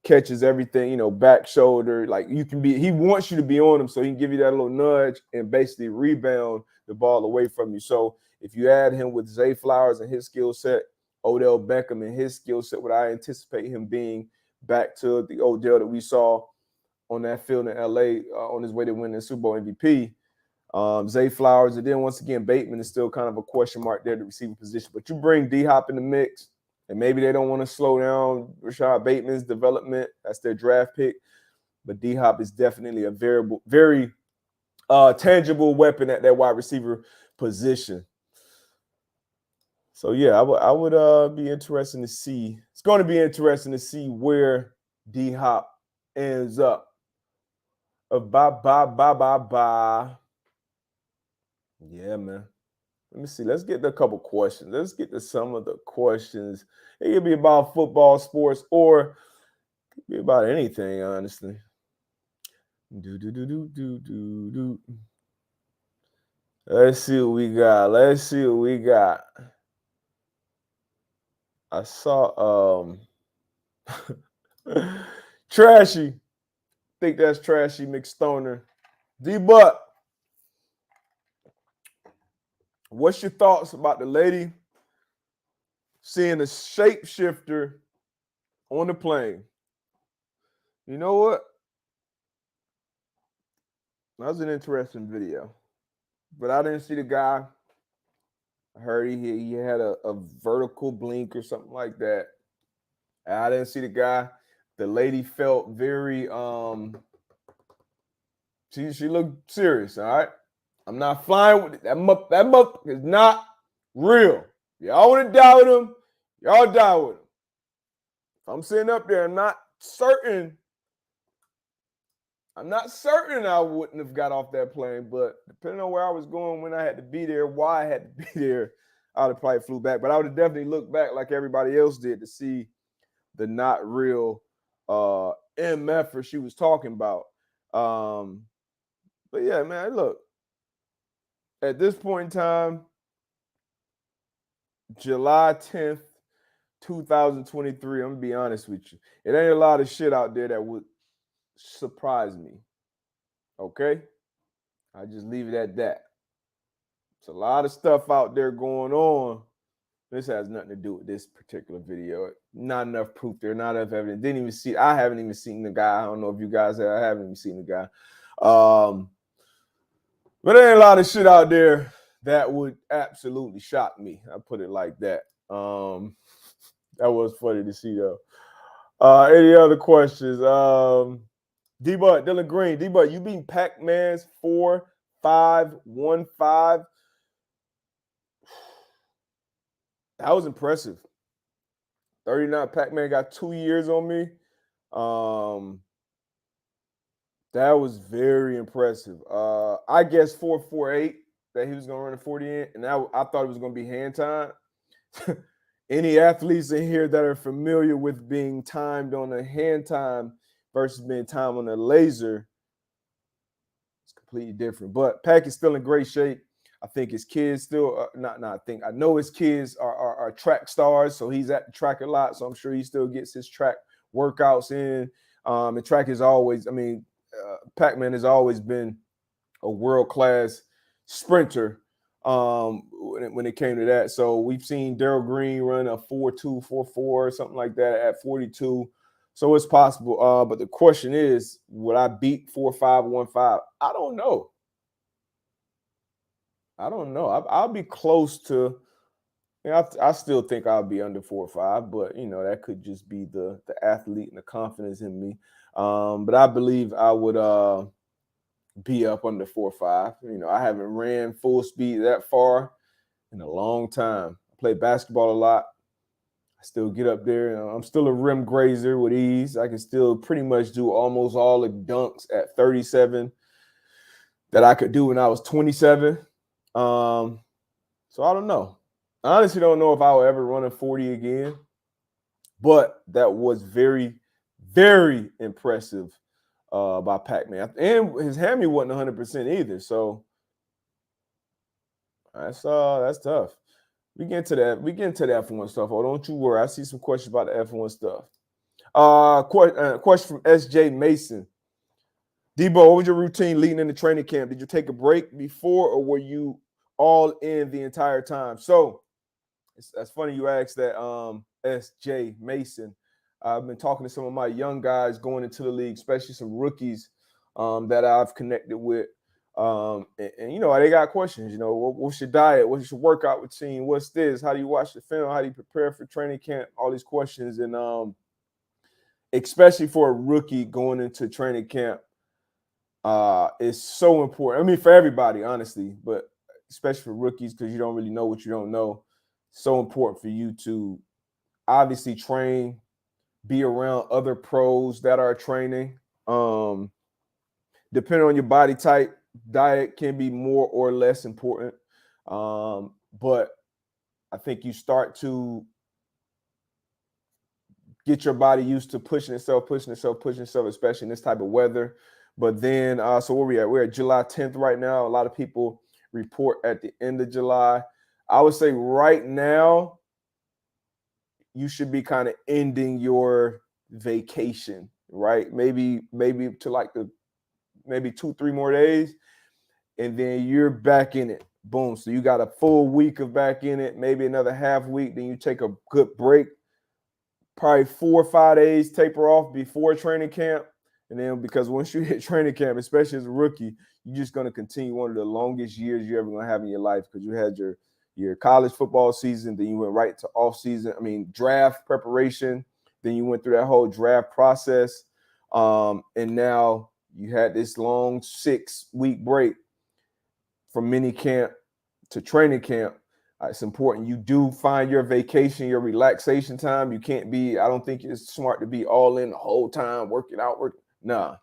catches everything, back shoulder. Like he wants you to be on him so he can give you that little nudge and basically rebound the ball away from you. So if you add him with Zay Flowers and his skill set, Odell Beckham and his skill set, what I anticipate him being back to the Odell that we saw on that field in LA on his way to winning the Super Bowl MVP. Zay Flowers, and then once again, Bateman is still kind of a question mark there at the receiver position. But you bring D-Hop in the mix, and maybe they don't want to slow down Rashad Bateman's development. That's their draft pick. But D-Hop is definitely a very tangible weapon at that wide receiver position. So, yeah, I would be interested to see. It's going to be interesting to see where D-Hop ends up. Bye. Yeah, man. Let me see. Let's get to a couple questions. Let's get to some of the questions. It could be about football, sports, or it could be about anything, honestly. Let's see what we got. I saw Trashy. I think that's Trashy McStoner. D-Butt. What's your thoughts about the lady seeing a shapeshifter on the plane? You know what? That was an interesting video. But I didn't see the guy. I heard he had a vertical blink or something like that. I didn't see the guy. The lady felt very she looked serious, all right? I'm not flying with it. That muck is not real. Y'all want to die with him, y'all die with him. If I'm sitting up there, I'm not certain I wouldn't have got off that plane, but depending on where I was going, when I had to be there, why I had to be there, I would have probably flew back. But I would have definitely looked back like everybody else did to see the not real MF she was talking about. But yeah, man, look, At this point in time, July 10th, 2023, I'm going to be honest with you. It ain't a lot of shit out there that would surprise me. Okay? I just leave it at that. It's a lot of stuff out there going on. This has nothing to do with this particular video. Not enough proof there, not enough evidence. Didn't even see. I haven't even seen the guy. I don't know if you guys have. I haven't even seen the guy. But there ain't a lot of shit out there that would absolutely shock me. I put it like that. That was funny to see though. Any other questions? D-Bud, Dylan Green. D-Bud, you beat Pac-Man's 4-5-1-5. That was impressive. 39. Pac-Man got 2 years on me. That was very impressive. I guess 4.48 that he was going to run a 40 in, and I thought it was going to be hand time. Any athletes in here that are familiar with being timed on a hand time versus being timed on a laser, it's completely different. But Pac is still in great shape. I think his kids still I know his kids are track stars, so he's at the track a lot. So I'm sure he still gets his track workouts in. And track is always, Pac-Man has always been a world-class sprinter when it came to that. So we've seen Darryl Green run a 4.2, 4.4, something like that at 42. So it's possible. But the question is, would I beat 4.5-1.5? I don't know. I'll be close to. I still think I'll be under 4.5, but that could just be the athlete and the confidence in me. But I believe I would be up under 4.5. I haven't ran full speed that far in a long time. I play basketball a lot. I still get up there. I'm still a rim grazer with ease. I can still pretty much do almost all the dunks at 37 that I could do when I was 27. So I don't know. I honestly don't know if I will ever run a 40 again, but that was very, very impressive by Pac-Man. And his hammy wasn't 100% either. So that's tough. We get into that. We get into the F1 stuff. Oh, don't you worry. I see some questions about the F1 stuff. Question from SJ Mason. Debo, what was your routine leading into training camp? Did you take a break before, or were you all in the entire time? So that's funny you asked that, SJ Mason. I've been talking to some of my young guys going into the league, especially some rookies that I've connected with. And they got questions. What's your diet? What's your workout routine? What's this? How do you watch the film? How do you prepare for training camp? All these questions. And especially for a rookie going into training camp, is so important. For everybody, honestly, but especially for rookies, because you don't really know what you don't know. So important for you to obviously train, be around other pros that are training. Depending on your body type, diet can be more or less important. But I think you start to get your body used to pushing itself, especially in this type of weather. But then, so where we at? We're at July 10th right now. A lot of people report at the end of July. I would say right now, you should be kind of ending your vacation, right? Maybe to maybe 2-3 more days, and then you're back in it. Boom. So you got a full week of back in it, maybe another half week. Then you take a good break, probably 4 or 5 days taper off before training camp. And then because once you hit training camp, especially as a rookie, you're just going to continue one of the longest years you're ever going to have in your life, because you had your college football season, then you went right to off season. Draft preparation. Then you went through that whole draft process. And now you had this long 6-week break from mini camp to training camp. It's important you do find your vacation, your relaxation time. You can't be, I don't think it's smart to be all in the whole time, working out. Nah.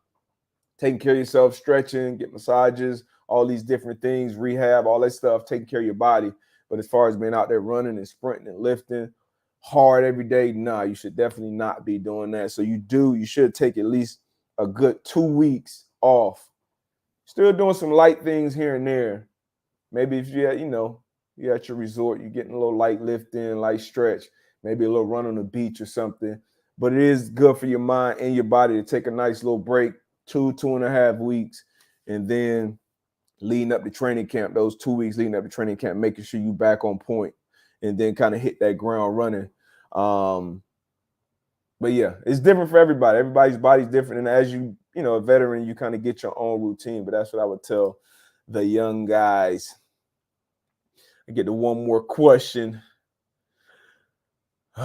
Taking care of yourself, stretching, get massages, all these different things, rehab, all that stuff, taking care of your body. But as far as being out there running and sprinting and lifting hard every day, nah, you should definitely not be doing that. So you should take at least a good 2 weeks off. Still doing some light things here and there, Maybe if you're at your resort, you're getting a little light lift in, light stretch, maybe a little run on the beach or something. But it is good for your mind and your body to take a nice little break, 2.5 weeks, and then leading up to training camp, those 2 weeks leading up to training camp, making sure you back on point and then kind of hit that ground running. But yeah, it's different for everybody. Everybody's body's different. And as a veteran, you kind of get your own routine. But that's what I would tell the young guys. I get to one more question. Hey,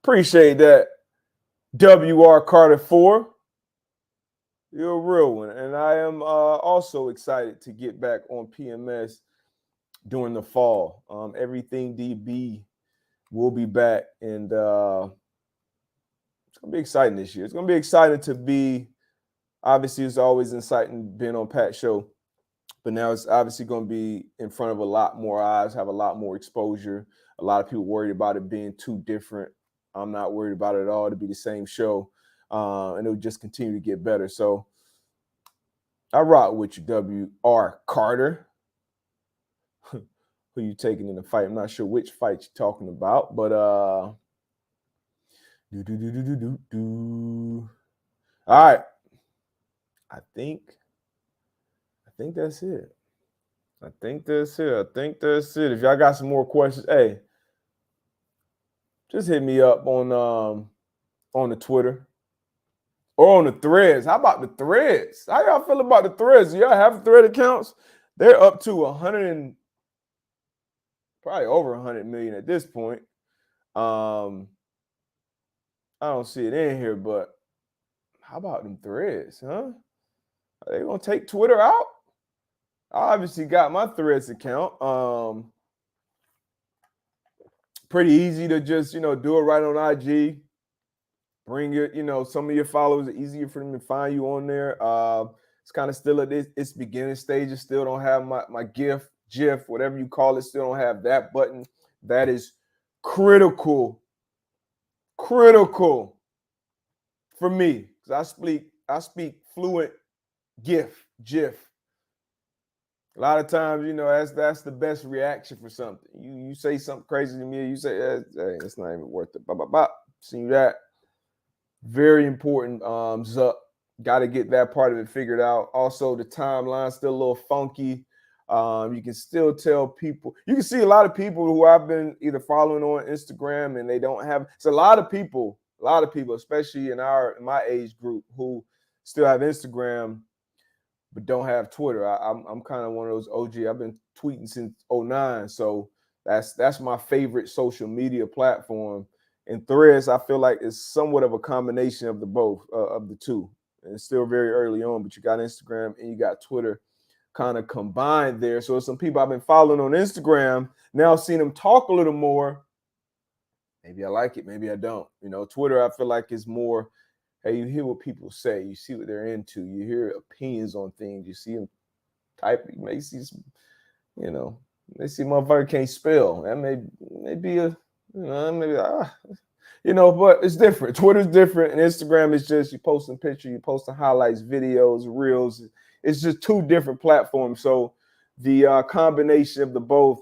appreciate that. WR Carter 4. You're a real one. And I am also excited to get back on PMS during the fall. Everything DB will be back. And it's going to be exciting this year. It's going to be exciting to be, obviously, it's always exciting being on Pat's show. But now it's obviously going to be in front of a lot more eyes, have a lot more exposure. A lot of people worried about it being too different. I'm not worried about it at all. To be the same show. And it will just continue to get better. So I rock with you, W.R. Carter. Who you taking in the fight? I'm not sure which fight you're talking about, but all right. I think that's it. I think that's it. If y'all got some more questions, hey, just hit me up on the Twitter or on the threads. How about the threads? How y'all feel about the threads? Do y'all have thread accounts? They're up to 100, probably over 100 million at this point. I don't see it in here, but how about them threads, huh? Are they gonna take Twitter out? I obviously got my threads account. Pretty easy to just, do it right on IG. Bring your, some of your followers, easier for them to find you on there. It's kind of still at its beginning stages. Still don't have my GIF, whatever you call it. Still don't have that button. That is critical for me, because I speak fluent GIF. A lot of times, that's the best reaction for something. You say something crazy to me, you say, hey, it's not even worth it. See that? Very important. Zuck. Got to get that part of it figured out. Also, the timeline's still a little funky. You can still tell people. You can see a lot of people who I've been either following on Instagram and they don't have. It's a lot of people, especially in my age group, who still have Instagram but don't have Twitter. I'm kind of one of those OG. I've been tweeting since 2009, so that's my favorite social media platform. And Threads, I feel like is somewhat of a combination of the two. And it's still very early on, but you got Instagram and you got Twitter kind of combined there. So some people I've been following on Instagram, now seeing them talk a little more. Maybe I like it, maybe I don't. Twitter, I feel like is more, hey, you hear what people say, you see what they're into, you hear opinions on things, you see them type, you may see some, they see motherfucker can't spell. That may be a, but it's different. Twitter's different, and Instagram is just you posting pictures, you posting highlights, videos, reels. It's just two different platforms. So the combination of the both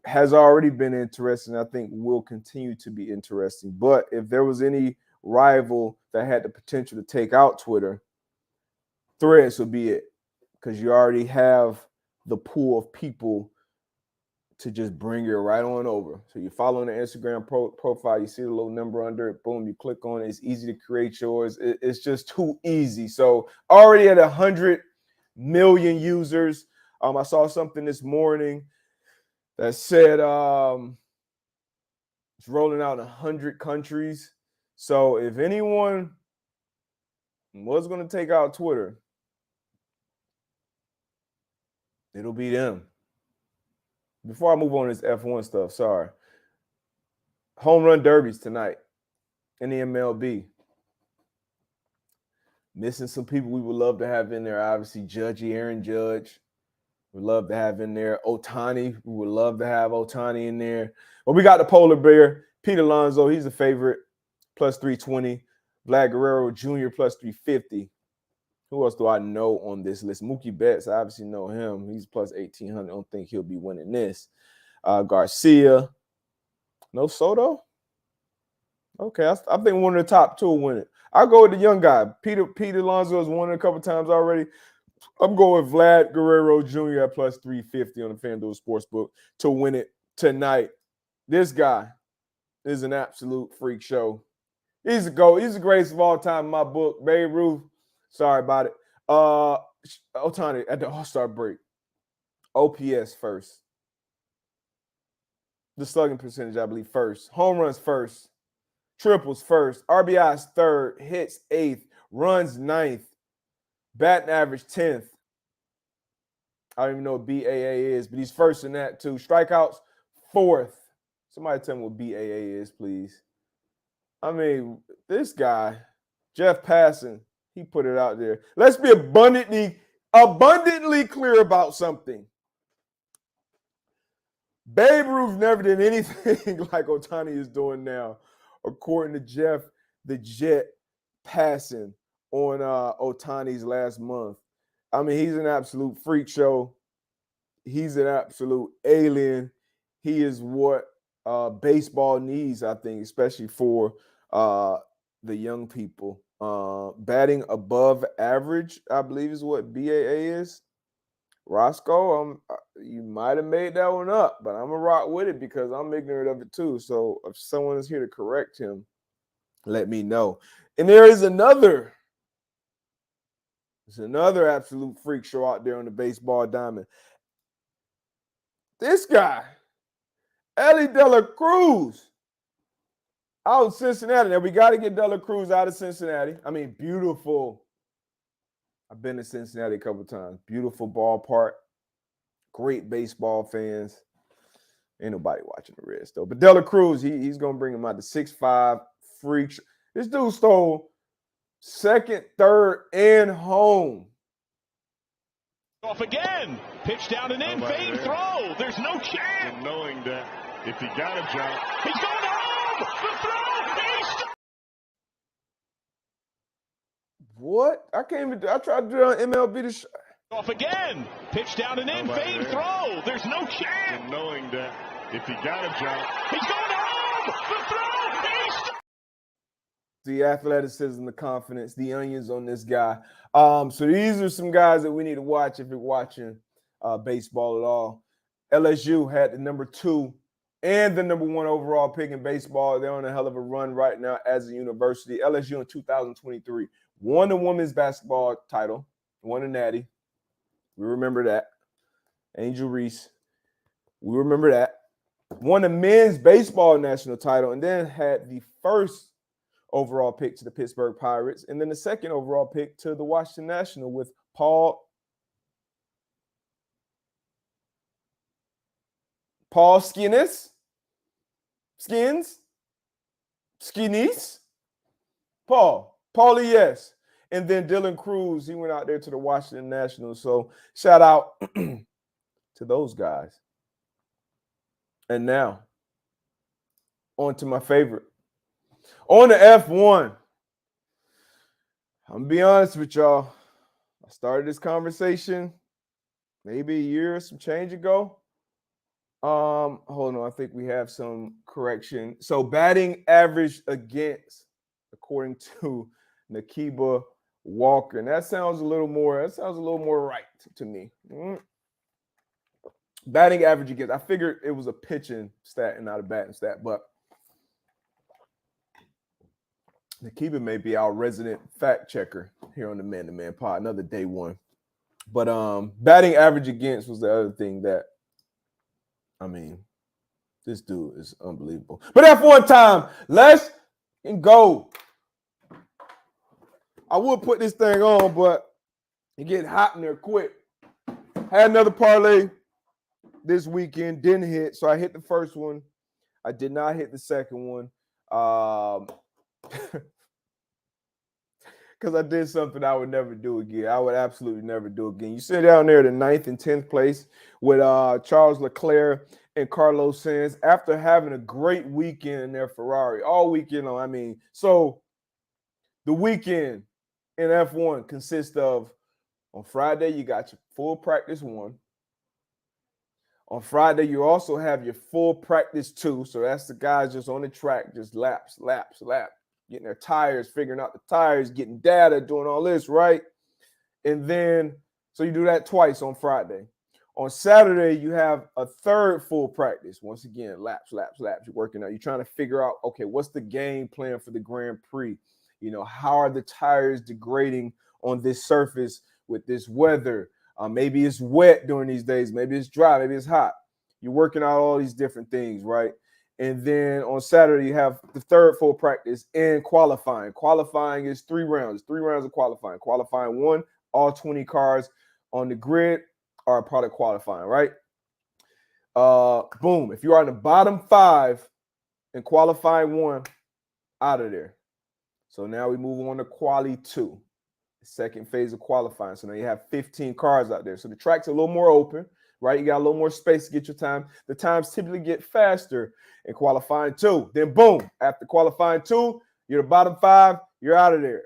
has already been interesting. I think will continue to be interesting. But if there was any rival that had the potential to take out Twitter, Threads would be it, because you already have the pool of people to just bring it right on over. So you're following the Instagram profile, you see the little number under it, boom, you click on it. It's easy to create yours. It's just too easy. So already at 100 million users. I saw something this morning that said it's rolling out in 100 countries. So if anyone was going to take out Twitter, it'll be them. Before I move on to this F1 stuff, sorry. Home run derbies tonight in the MLB. Missing some people we would love to have in there. Obviously, Aaron Judge. We'd love to have in there. Ohtani, we would love to have Ohtani in there. But we got the polar bear, Pete Alonso. He's a favorite, plus 320. Vlad Guerrero Jr. plus 350. Who else do I know on this list? Mookie Betts, I obviously know him. He's plus 1,800. I don't think he'll be winning this. Garcia. No Soto? Okay, I think one of the top two will win it. I'll go with the young guy. Pete Alonso has won it a couple times already. I'm going with Vlad Guerrero Jr. at plus 350 on the FanDuel Sportsbook to win it tonight. This guy is an absolute freak show. He's a GOAT. He's the greatest of all time in my book. Babe Ruth. Sorry about it. Ohtani at the All-Star break. OPS first. The slugging percentage, I believe, first. Home runs first. Triples first. RBIs third. Hits eighth. Runs ninth. Batting average 10th. I don't even know what BAA is, but he's first in that too. Strikeouts, fourth. Somebody tell me what BAA is, please. I mean, this guy, Jeff Passan, he put it out there. Let's be abundantly clear about something. Babe Ruth never did anything like Ohtani is doing now, according to Jeff the Jet Passan on Ohtani's last month. I mean, he's an absolute freak show. He's an absolute alien. He is what baseball needs, I think, especially for the young people. Batting above average, I believe, is what BAA is. Roscoe, you might have made that one up, but I'm going to rock with it because I'm ignorant of it too. So if someone is here to correct him, let me know. And there's another absolute freak show out there on the baseball diamond. This guy, Ellie De La Cruz, out in Cincinnati. Now, we got to get De La Cruz out of Cincinnati. I mean, beautiful. I've been to Cincinnati a couple of times. Beautiful ballpark. Great baseball fans. Ain't nobody watching the Reds, though. But De La Cruz, he's going to bring him out to 6'5", freak show. This dude stole second, third, and home. Off again. Pitch down and in. Fade throw. There's no chance. And knowing that if he got a jump, he's going to home. The throw. He's... What? I tried to do it on MLB the show. Off again. Pitch down and in. Fade throw. There's no chance. And knowing that if he got a jump, he's going to home. The throw. He's... The athleticism, the confidence, the onions on this guy. So these are some guys that we need to watch if you're watching baseball at all. LSU had the number 2 and the number 1 overall pick in baseball. They're on a hell of a run right now as a university. LSU in 2023 won the women's basketball title, won a natty. We remember that. Angel Reese. We remember that. Won the men's baseball national title and then had the first overall pick to the Pittsburgh Pirates, and then the second overall pick to the Washington National with Paul Skins, Paulie, yes. And then Dylan Cruz, he went out there to the Washington Nationals. So shout out to those guys. And now, on to my favorite. On the F1, I'm going to be honest with y'all. I started this conversation maybe a year, some change ago. Hold on, I think we have some correction. So batting average against, according to Nakiba Walker. And that sounds a little more right to me. Batting average against. I figured it was a pitching stat and not a batting stat, but Nakiba may be our resident fact checker here on the Man to Man Pod, another day one. But batting average against was the other thing that, I mean, this dude is unbelievable. But F1 time, let's go. I would put this thing on, but it get hot in there quick. Had another parlay this weekend, didn't hit. So I hit the first one. I did not hit the second one. because I did something I would never do again. I would absolutely never do again. You sit down there in the 9th and 10th place with Charles Leclerc and Carlos Sainz after having a great weekend in their Ferrari all weekend long. I mean, so the weekend in F1 consists of, on Friday, you got your full practice 1. On Friday, you also have your full practice 2. So that's the guys just on the track, just laps, getting their tires, figuring out the tires, getting data, doing all this, right? And then, so you do that twice on Friday. On Saturday, you have a third full practice. Once again, laps. You're working out. You're trying to figure out, okay, what's the game plan for the Grand Prix? You know, how are the tires degrading on this surface with this weather? Maybe it's wet during these days. Maybe it's dry. Maybe it's hot. You're working out all these different things, right? And then on Saturday, you have the third full practice and qualifying. Qualifying is 3 rounds. 3 rounds of qualifying. Qualifying 1, all 20 cars on the grid are a part of qualifying, right? Boom. If you are in the bottom 5 in qualifying 1, out of there. So now we move on to quali 2. Second phase of qualifying. So now you have 15 cars out there. So the track's a little more open, right? You got a little more space to get your time. The times typically get faster in qualifying 2. Then boom, after qualifying 2, you're the bottom 5, you're out of there.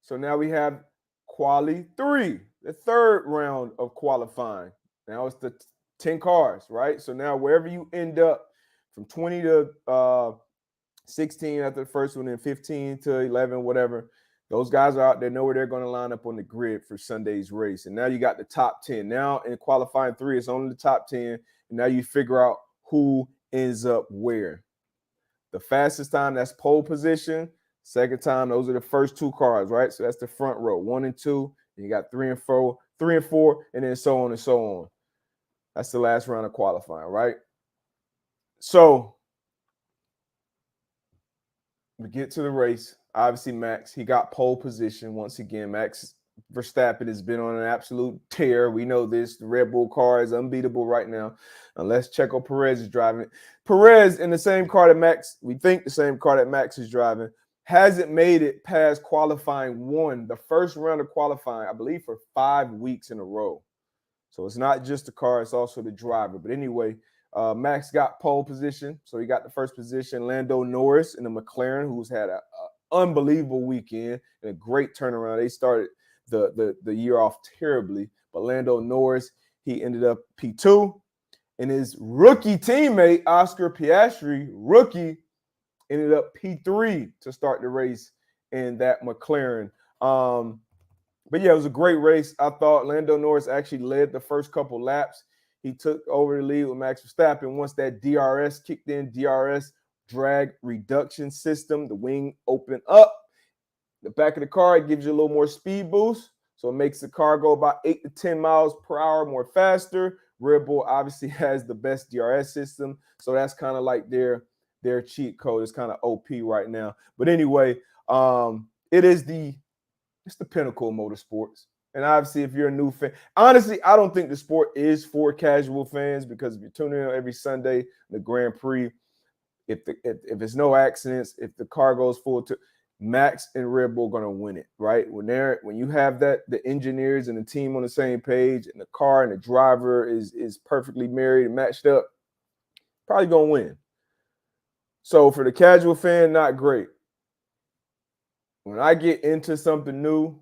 So now we have quali 3, the third round of qualifying. Now it's the 10 cars, right? So now wherever you end up from 20 to 16 after the first one, and 15 to 11, whatever, those guys are out there, know where they're going to line up on the grid for Sunday's race. And now you got the top 10. Now in qualifying 3, it's only the top 10. And now you figure out who ends up where. The fastest time, that's pole position. Second time, those are the first 2 cars, right? So that's the front row, 1 and 2. And you got 3 and 4, and then so on and so on. That's the last round of qualifying, right? So we get to the race. Obviously, Max, he got pole position once again. Max Verstappen has been on an absolute tear. We know this. The Red Bull car is unbeatable right now, unless Checo Perez is driving it. Perez, in the same car that Max, we think the same car that Max is driving, hasn't made it past qualifying 1, the first round of qualifying, I believe, for 5 weeks in a row. So it's not just the car, it's also the driver. But anyway, Max got pole position, so he got the first position. Lando Norris in the McLaren, who's had an unbelievable weekend and a great turnaround. They started the year off terribly, but Lando Norris, he ended up P2. And his rookie teammate, Oscar Piastri, rookie, ended up P3 to start the race in that McLaren. But yeah, it was a great race. I thought Lando Norris actually led the first couple laps. He took over the lead with Max Verstappen. Once that DRS kicked in, DRS, drag reduction system, the wing opened up. The back of the car, it gives you a little more speed boost. So it makes the car go about 8 to 10 miles per hour more faster. Red Bull obviously has the best DRS system. So that's kind of like their cheat code. It's kind of OP right now. But anyway, it's the pinnacle of motorsports. And obviously, if you're a new fan, honestly, I don't think the sport is for casual fans, because if you're tuning in every Sunday, the Grand Prix, if it's no accidents, if the car goes full to Max and Red Bull going to win it, right? When you have that, the engineers and the team on the same page, and the car and the driver is perfectly married and matched up, probably going to win. So for the casual fan, not great. When I get into something new,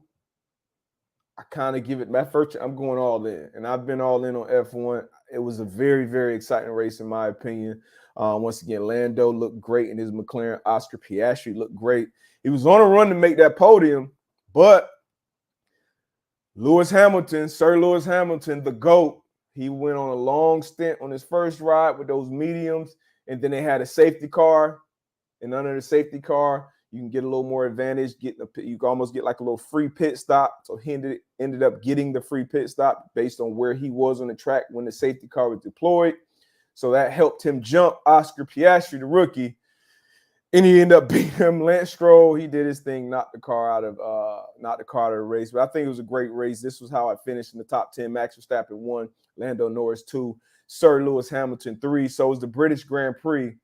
I kind of give it my first. I'm going all in, and I've been all in on F1. It was a very, very exciting race, in my opinion. Once again, Lando looked great in his McLaren. Oscar Piastri looked great. He was on a run to make that podium, but Sir Lewis Hamilton, the GOAT, he went on a long stint on his first ride with those mediums, and then they had a safety car, and under the safety car, you can get a little more advantage. You can almost get like a little free pit stop. So he ended up getting the free pit stop based on where he was on the track when the safety car was deployed. So that helped him jump Oscar Piastri, the rookie, and he ended up beating him. Lance Stroll, he did his thing, knocked the car out of the race. But I think it was a great race. This was how I finished in the top 10. Max Verstappen 1, Lando Norris 2, Sir Lewis Hamilton 3. So it was the British Grand Prix.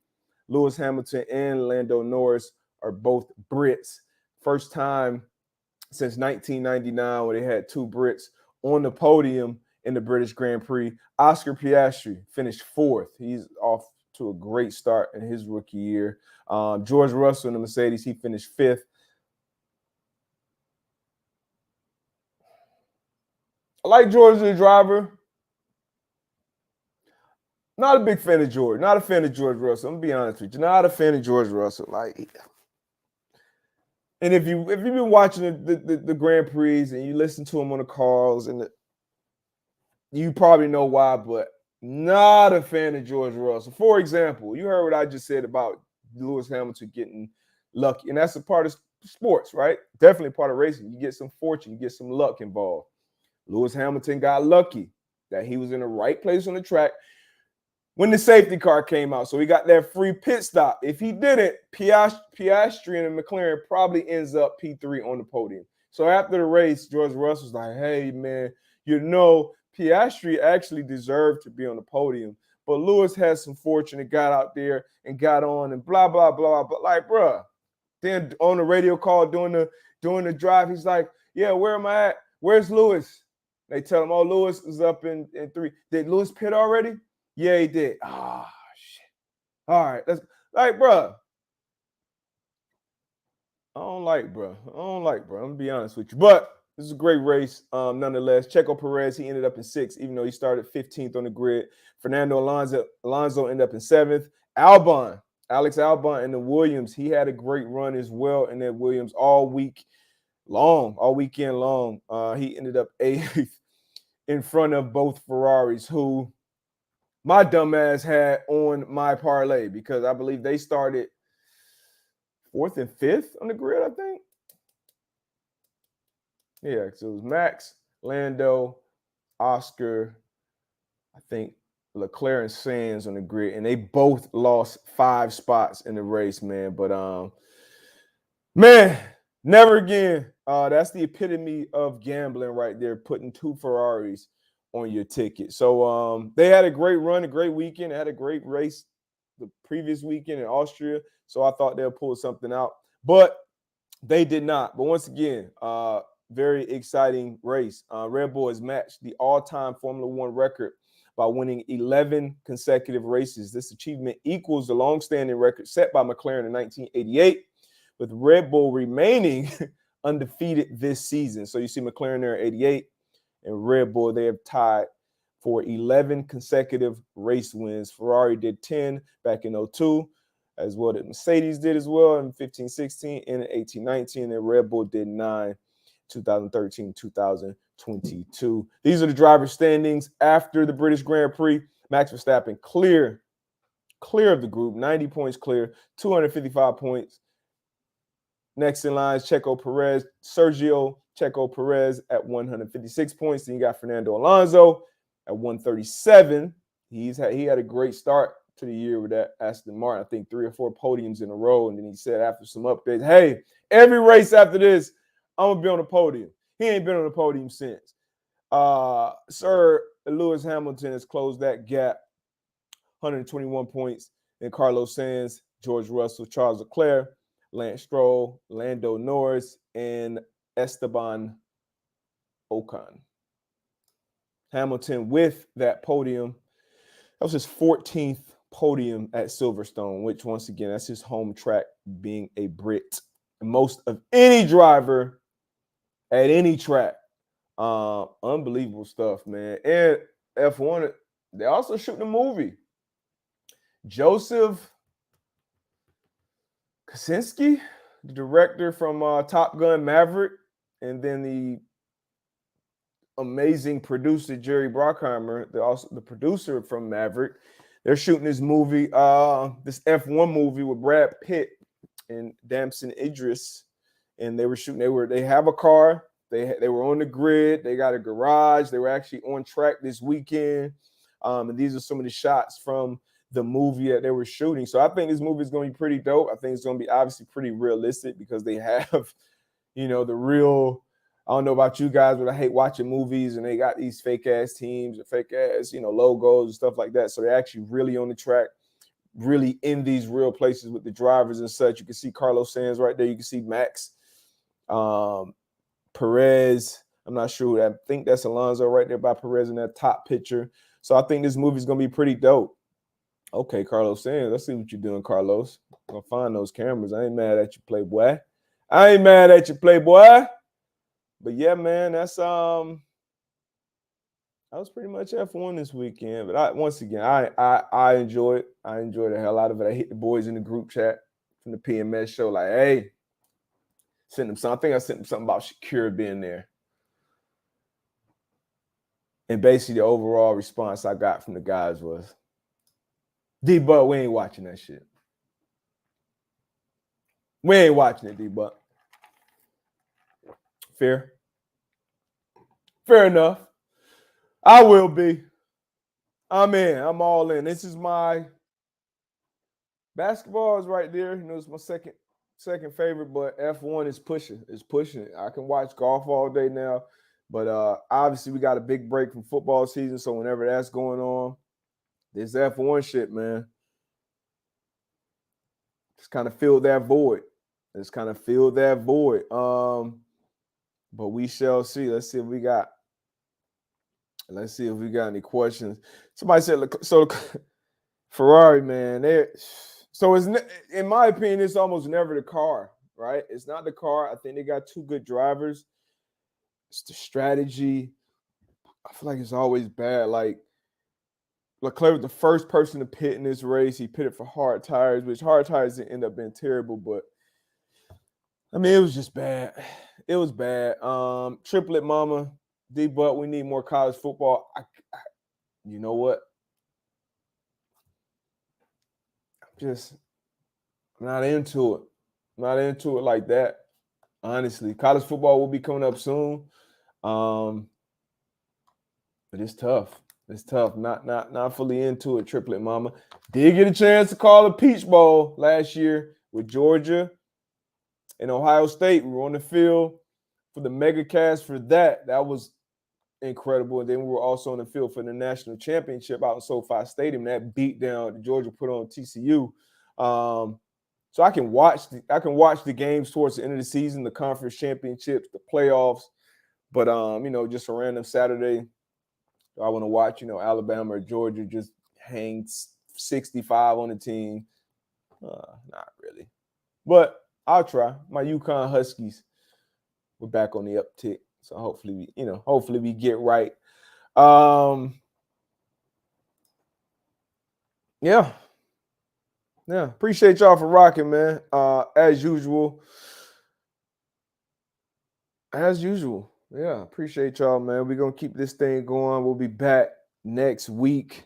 Lewis Hamilton and Lando Norris are both Brits. First time since 1999 where they had two Brits on the podium in the British Grand Prix. Oscar Piastri finished 4th. He's off to a great start in his rookie year. George Russell in the Mercedes, he finished 5th. I like George as a driver. Not a big fan of George. Not a fan of George Russell. I'm gonna be honest with you. Not a fan of George Russell. And if you've been watching the Grand Prix and you listen to him on the calls, and you probably know why, but not a fan of George Russell. For example, you heard what I just said about Lewis Hamilton getting lucky, and that's a part of sports, right? Definitely part of racing. You get some fortune, you get some luck involved. Lewis Hamilton got lucky that he was in the right place on the track when the safety car came out. So he got that free pit stop. If he didn't, Piastri and McLaren probably ends up P3 on the podium. So after the race, George Russell's like, hey, man, Piastri actually deserved to be on the podium. But Lewis had some fortune and got out there and got on and blah, blah, blah. But like, bruh, then on the radio call during the drive, he's like, yeah, where am I at? Where's Lewis? They tell him, oh, Lewis is up in 3. Did Lewis pit already? Yeah, he did. Ah, shit. All right. Let's like, bro. I don't like, bro. I'm gonna be honest with you. But this is a great race. Nonetheless, Checo Perez, he ended up in 6th, even though he started 15th on the grid. Fernando Alonso ended up in 7th. Alex Albon in the Williams, he had a great run as well in that Williams all weekend long. He ended up 8th in front of both Ferraris, who my dumbass had on my parlay because I believe they started 4th and 5th on the grid, I think. Yeah, so it was Max, Lando, Oscar, I think Leclerc and Sainz on the grid, and they both lost 5 spots in the race, man. But man, never again. That's the epitome of gambling right there, putting 2 Ferraris on your ticket. So they had a great run, a great weekend. They had a great race the previous weekend in Austria. So I thought they'll pull something out, but they did not. But once again, very exciting race. Red Bull has matched the all-time Formula One record by winning 11 consecutive races. This achievement equals the long-standing record set by McLaren in 1988, with Red Bull remaining undefeated this season. So you see McLaren there at 88, and Red Bull, they have tied for 11 consecutive race wins. Ferrari did 10 back in 02, as well that Mercedes did as well in 15-16 and in 18-19, and Red Bull did 9, 2013, 2022. These are the driver standings after the British Grand Prix. Max Verstappen clear of the group, 90 points clear, 255 points. Next in line is Sergio Checo Perez at 156 points. Then you got Fernando Alonso at 137. He had a great start to the year with that Aston Martin. I think 3 or 4 podiums in a row. And then he said after some updates, hey, every race after this, I'm going to be on the podium. He ain't been on the podium since. Sir Lewis Hamilton has closed that gap, 121 points. And Carlos Sainz, George Russell, Charles Leclerc, Lance Stroll, Lando Norris, and Esteban Ocon. Hamilton with that podium. That was his 14th podium at Silverstone, which once again, that's his home track, being a Brit. Most of any driver at any track. Unbelievable stuff, man. And F1, they also shooting a movie. Joseph Kosinski, the director from Top Gun Maverick, and then the amazing producer Jerry Bruckheimer, also the producer from Maverick. They're shooting this movie, this F1 movie with Brad Pitt and Damson Idris, and they have a car. They were on the grid. They got a garage. They were actually on track this weekend. And these are some of the shots from the movie that they were shooting. So I think this movie is going to be pretty dope. I think it's going to be obviously pretty realistic because they have, the real, I don't know about you guys, but I hate watching movies and they got these fake ass teams and fake ass, logos and stuff like that. So they're actually really on the track, really in these real places with the drivers and such. You can see Carlos Sainz right there. You can see Max Perez, I'm not sure. I think that's Alonso right there by Perez in that top picture. So I think this movie's going to be pretty dope. Okay, Carlos Sands. Let's see what you're doing, Carlos. I'm going to find those cameras. I ain't mad at you, Playboy. I ain't mad at you, Playboy. But yeah, man, that was pretty much F1 this weekend. But I enjoyed it. I enjoyed the hell out of it. I hit the boys in the group chat from the PMS show like, hey, send them something. I think I sent them something about Shakira being there. And basically the overall response I got from the guys was, D-Buck, we ain't watching that shit. We ain't watching it, D-Buck. Fair. Fair enough. I will be. I'm in. I'm all in. This is my basketball is right there. You know, it's my second favorite, but F1 is pushing. It's pushing it. I can watch golf all day now. But obviously we got a big break from football season. So whenever that's going on, this F1 shit, man. Just kind of filled that void. But we shall see. Let's see if we got any questions. Somebody said, so Ferrari, man, so it's, in my opinion, it's almost never the car, right? It's not the car. I think they got two good drivers. It's the strategy. I feel like it's always bad. Like Leclerc was the first person to pit in this race. He pitted for hard tires, which hard tires didn't end up being terrible, but I mean, it was just bad. It was bad. Triplet mama, D-Buck, we need more college football. You know what? I'm not into it. I'm not into it like that, honestly. College football will be coming up soon. But it's tough. It's tough. Not fully into it, Triplet mama. Did get a chance to call a Peach Bowl last year with Georgia and Ohio State. We were on the field for the mega cast for that. That was incredible. And then we were also on the field for the national championship out in SoFi Stadium. That beat down that Georgia put on TCU. So I can watch the games towards the end of the season, the conference championships, the playoffs. But just a random Saturday, I want to watch, Alabama or Georgia just hang 65 on the team. Not really. But I'll try. My UConn Huskies, we're back on the uptick. So hopefully we get right. Yeah. Appreciate y'all for rocking, man. As usual. Yeah, appreciate y'all, man. We're gonna keep this thing going. We'll be back next week,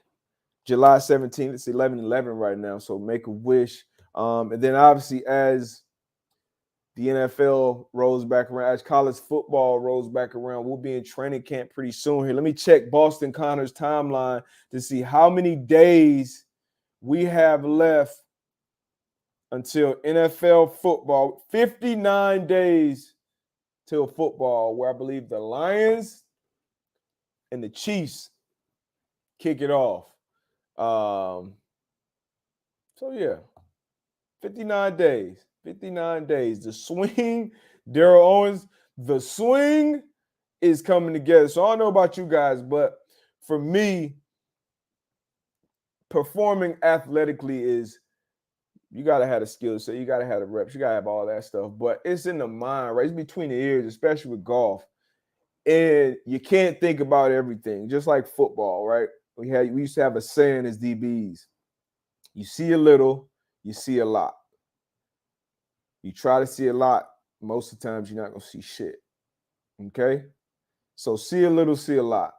July 17th. It's 11/11 right now, so make a wish. And then obviously as the NFL rolls back around, as college football rolls back around, we'll be in training camp pretty soon here. Let me check Boston Connor's timeline to see how many days we have left until NFL football. 59 days till football, where I believe the Lions and the Chiefs kick it off. So yeah, 59 days. 59 days. The swing, Daryl Owens, the swing is coming together. So I don't know about you guys, but for me, performing athletically is, you got to have the skill set. You got to have the reps. You got to have all that stuff. But it's in the mind, right? It's between the ears, especially with golf. And you can't think about everything, just like football, right? We used to have a saying as DBs. You see a little, you see a lot. You try to see a lot, most of the times you're not going to see shit. Okay? So see a little, see a lot.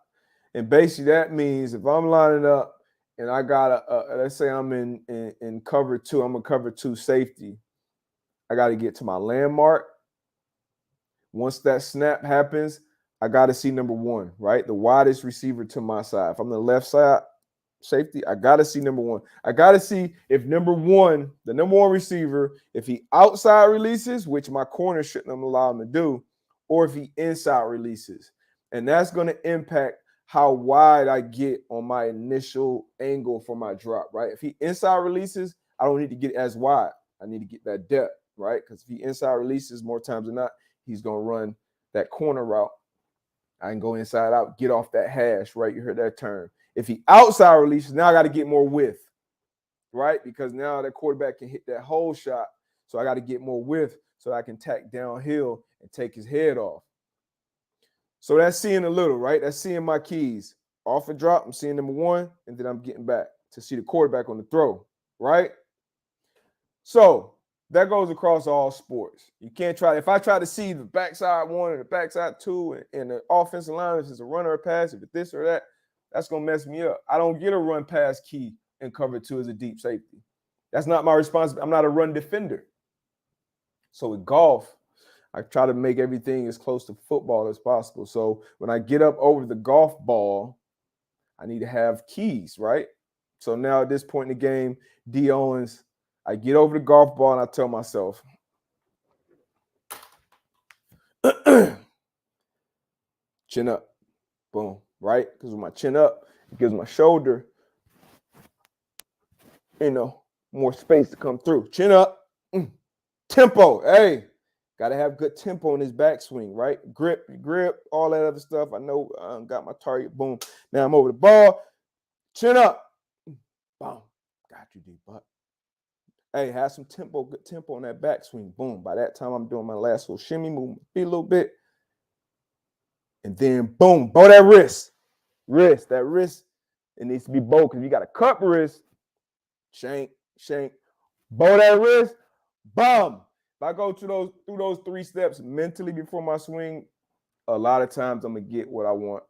And basically that means if I'm lining up and I got let's say I'm in cover two, I'm a cover two safety. I got to get to my landmark. Once that snap happens, I got to see number one, right? The widest receiver to my side. If I'm the left side safety, I got to see number one. I got to see if the number one receiver, if he outside releases, which my corner shouldn't allow him to do, or if he inside releases. And that's going to impact how wide I get on my initial angle for my drop, right? If he inside releases, I don't need to get as wide. I need to get that depth, right? Because if he inside releases more times than not, he's going to run that corner route, I can go inside out, get off that hash, right? You heard that term. If he outside releases, now I got to get more width, right? Because now that quarterback can hit that hole shot. So I got to get more width so I can tack downhill and take his head off. So that's seeing a little, right? That's seeing my keys. Off a drop, I'm seeing number one, and then I'm getting back to see the quarterback on the throw, right? So that goes across all sports. You can't try. If I try to see the backside one and the backside two and the offensive line, if it's a run or a pass, if it's this or that, that's going to mess me up. I don't get a run pass key in cover two as a deep safety. That's not my responsibility. I'm not a run defender. So with golf, I try to make everything as close to football as possible. So when I get up over the golf ball, I need to have keys, right? So now at this point in the game, D. Owens, I get over the golf ball and I tell myself, chin up, boom, right? Because with my chin up, it gives my shoulder, more space to come through. Chin up, tempo, hey. Got to have good tempo in his backswing, right? Grip, all that other stuff. I know got my target. Boom. Now I'm over the ball. Chin up. Boom. Got you, D-Buck. Hey, have some tempo, good tempo in that backswing. Boom. By that time, I'm doing my last little shimmy, move my feet a little bit. And then, boom, bow that wrist. That wrist, it needs to be bow because you got a cup wrist. Shank. Bow that wrist. Boom. If I go through those 3 steps mentally before my swing, a lot of times I'm going to get what I want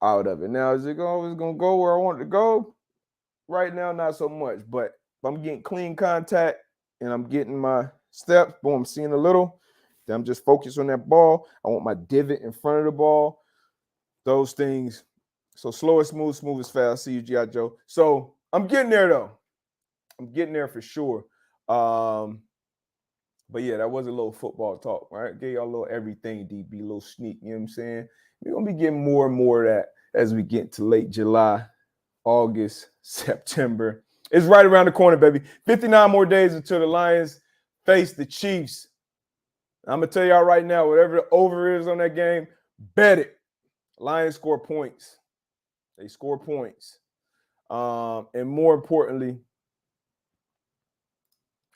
out of it. Now, is it always going to go where I want it to go? Right now, not so much. But if I'm getting clean contact and I'm getting my steps, boom, I'm seeing a little, then I'm just focused on that ball. I want my divot in front of the ball. Those things. So slow and smooth, smooth as fast. See you, G.I. Joe. So I'm getting there, though. I'm getting there for sure. But yeah, that was a little football talk, right? Gave y'all a little everything, DB, a little sneak, you know what I'm saying? We're going to be getting more and more of that as we get to late July, August, September. It's right around the corner, baby. 59 more days until the Lions face the Chiefs. I'm going to tell y'all right now, whatever the over is on that game, bet it. Lions score points. They score points. And more importantly,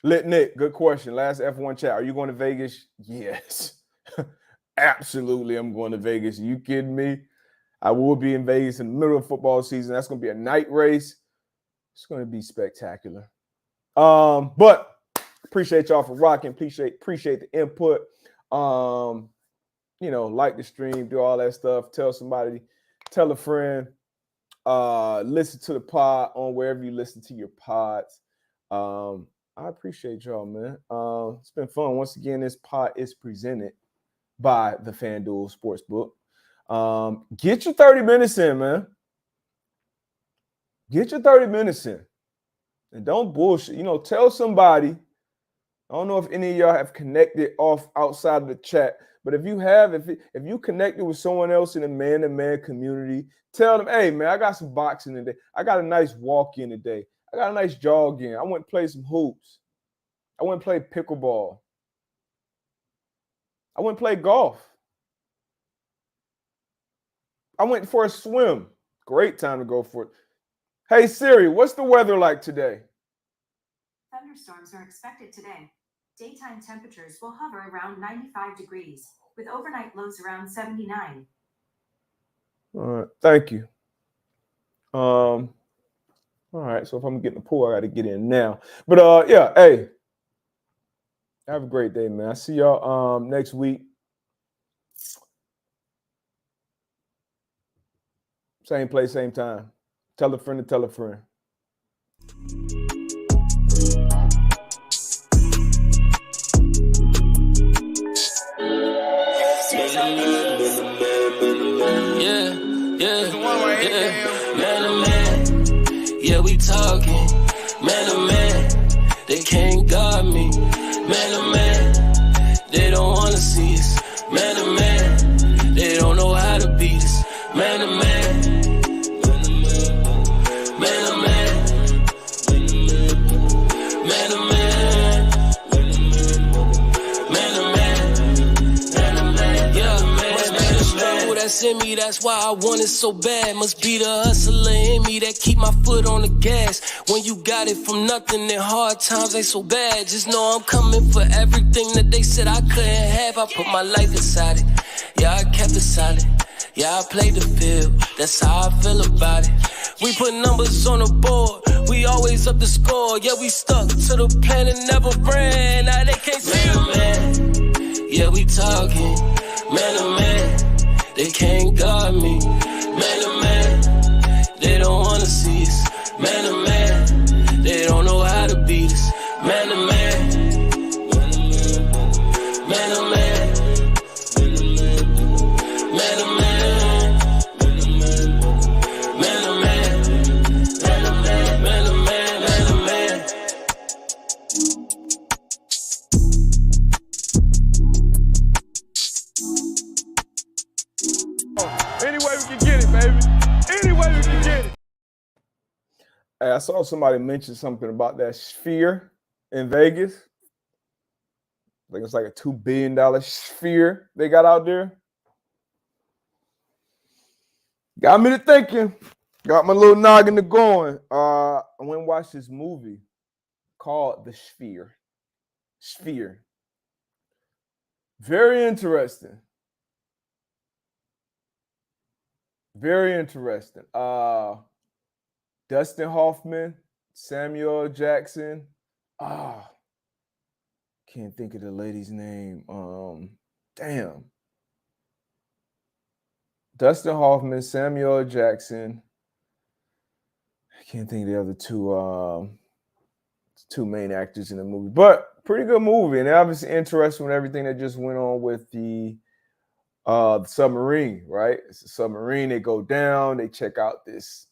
Lit Nick, good question. Last F1 chat. Are you going to Vegas? Yes. Absolutely, I'm going to Vegas. Are you kidding me? I will be in Vegas in the middle of football season. That's going to be a night race. It's going to be spectacular. But appreciate y'all for rocking. Appreciate the input. Like the stream, do all that stuff. Tell somebody, tell a friend. Listen to the pod on wherever you listen to your pods. I appreciate y'all, man. It's been fun. Once again, this pod is presented by the FanDuel Sportsbook. Get your 30 minutes in, man. Get your 30 minutes in. And don't bullshit. Tell somebody. I don't know if any of y'all have connected outside of the chat, but if you have, if you connected with someone else in the man-to-man community, tell them, hey, man, I got some boxing today. I got a nice walk-in today. I got a nice jog in. I went to play some hoops. I went to play pickleball. I went to play golf. I went for a swim. Great time to go for it. Hey, Siri, what's the weather like today? Thunderstorms are expected today. Daytime temperatures will hover around 95 degrees, with overnight lows around 79. All right, thank you. All right, so if I'm getting the pool, I got to get in now. But yeah, hey, have a great day, man. I see y'all next week. Same place, same time. Tell a friend to tell a friend. Yeah, we talking, man to man, they can't guard me, man to man, they don't wanna see us, man to man, they don't know how to beat us, man to man, man to man, man to man, man to man, man to man, man to man. that's in me, that's why I want it so bad. Must be the hustler in me that keep my foot on the gas. When you got it from nothing and hard times ain't so bad. Just know I'm coming for everything that they said I couldn't have. I put my life inside it, yeah, I kept it solid. Yeah, I played the field, that's how I feel about it. We put numbers on the board, we always up the score. Yeah, we stuck to the plan and never ran. Now they can't see it, man. Yeah, we talking, man to man. They can't guard me, man to man. They don't wanna see us, man to man. They don't know how to beat us, man to man. Man to man. Hey, I saw somebody mention something about that sphere in Vegas. I think it's like a $2 billion sphere they got out there. Got me to thinking. Got my little noggin to going. I went and watched this movie called The Sphere. Sphere. Very interesting. Very interesting. Dustin Hoffman, Samuel Jackson. Can't think of the lady's name. Damn. Dustin Hoffman, Samuel Jackson. I can't think of the other two main actors in the movie, but pretty good movie. And obviously interesting with everything that just went on with the submarine, right? It's a submarine. They go down. They check out this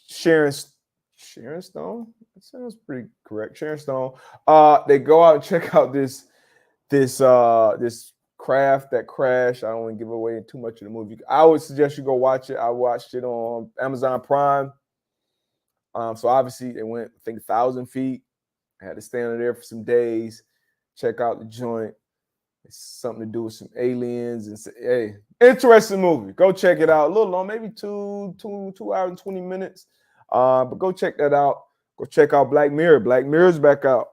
Sharon Stone. That sounds pretty correct. Sharon Stone. They go out and check out this craft that crashed. I don't want to give away too much of the movie. I would suggest you go watch it. I watched it on Amazon Prime. So obviously they went, I think, 1,000 feet. I had to stay under there for some days, check out the joint. It's something to do with some aliens. And hey, interesting movie. Go check it out. A little long, maybe 2 hours and 20 minutes. But go check that out. Go check out Black Mirror. Black Mirror's back out.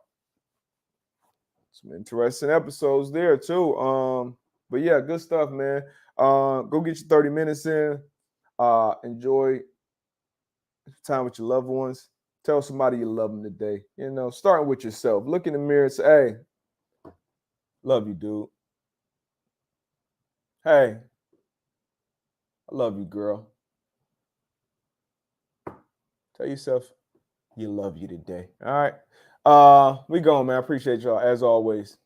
Some interesting episodes there too. But yeah, good stuff, man. Go get your 30 minutes in. Enjoy time with your loved ones. Tell somebody you love them today. You know, starting with yourself. Look in the mirror and say, hey, love you, dude. Hey, I love you, girl. Tell yourself you love you today. All right. We going, man. I appreciate y'all as always.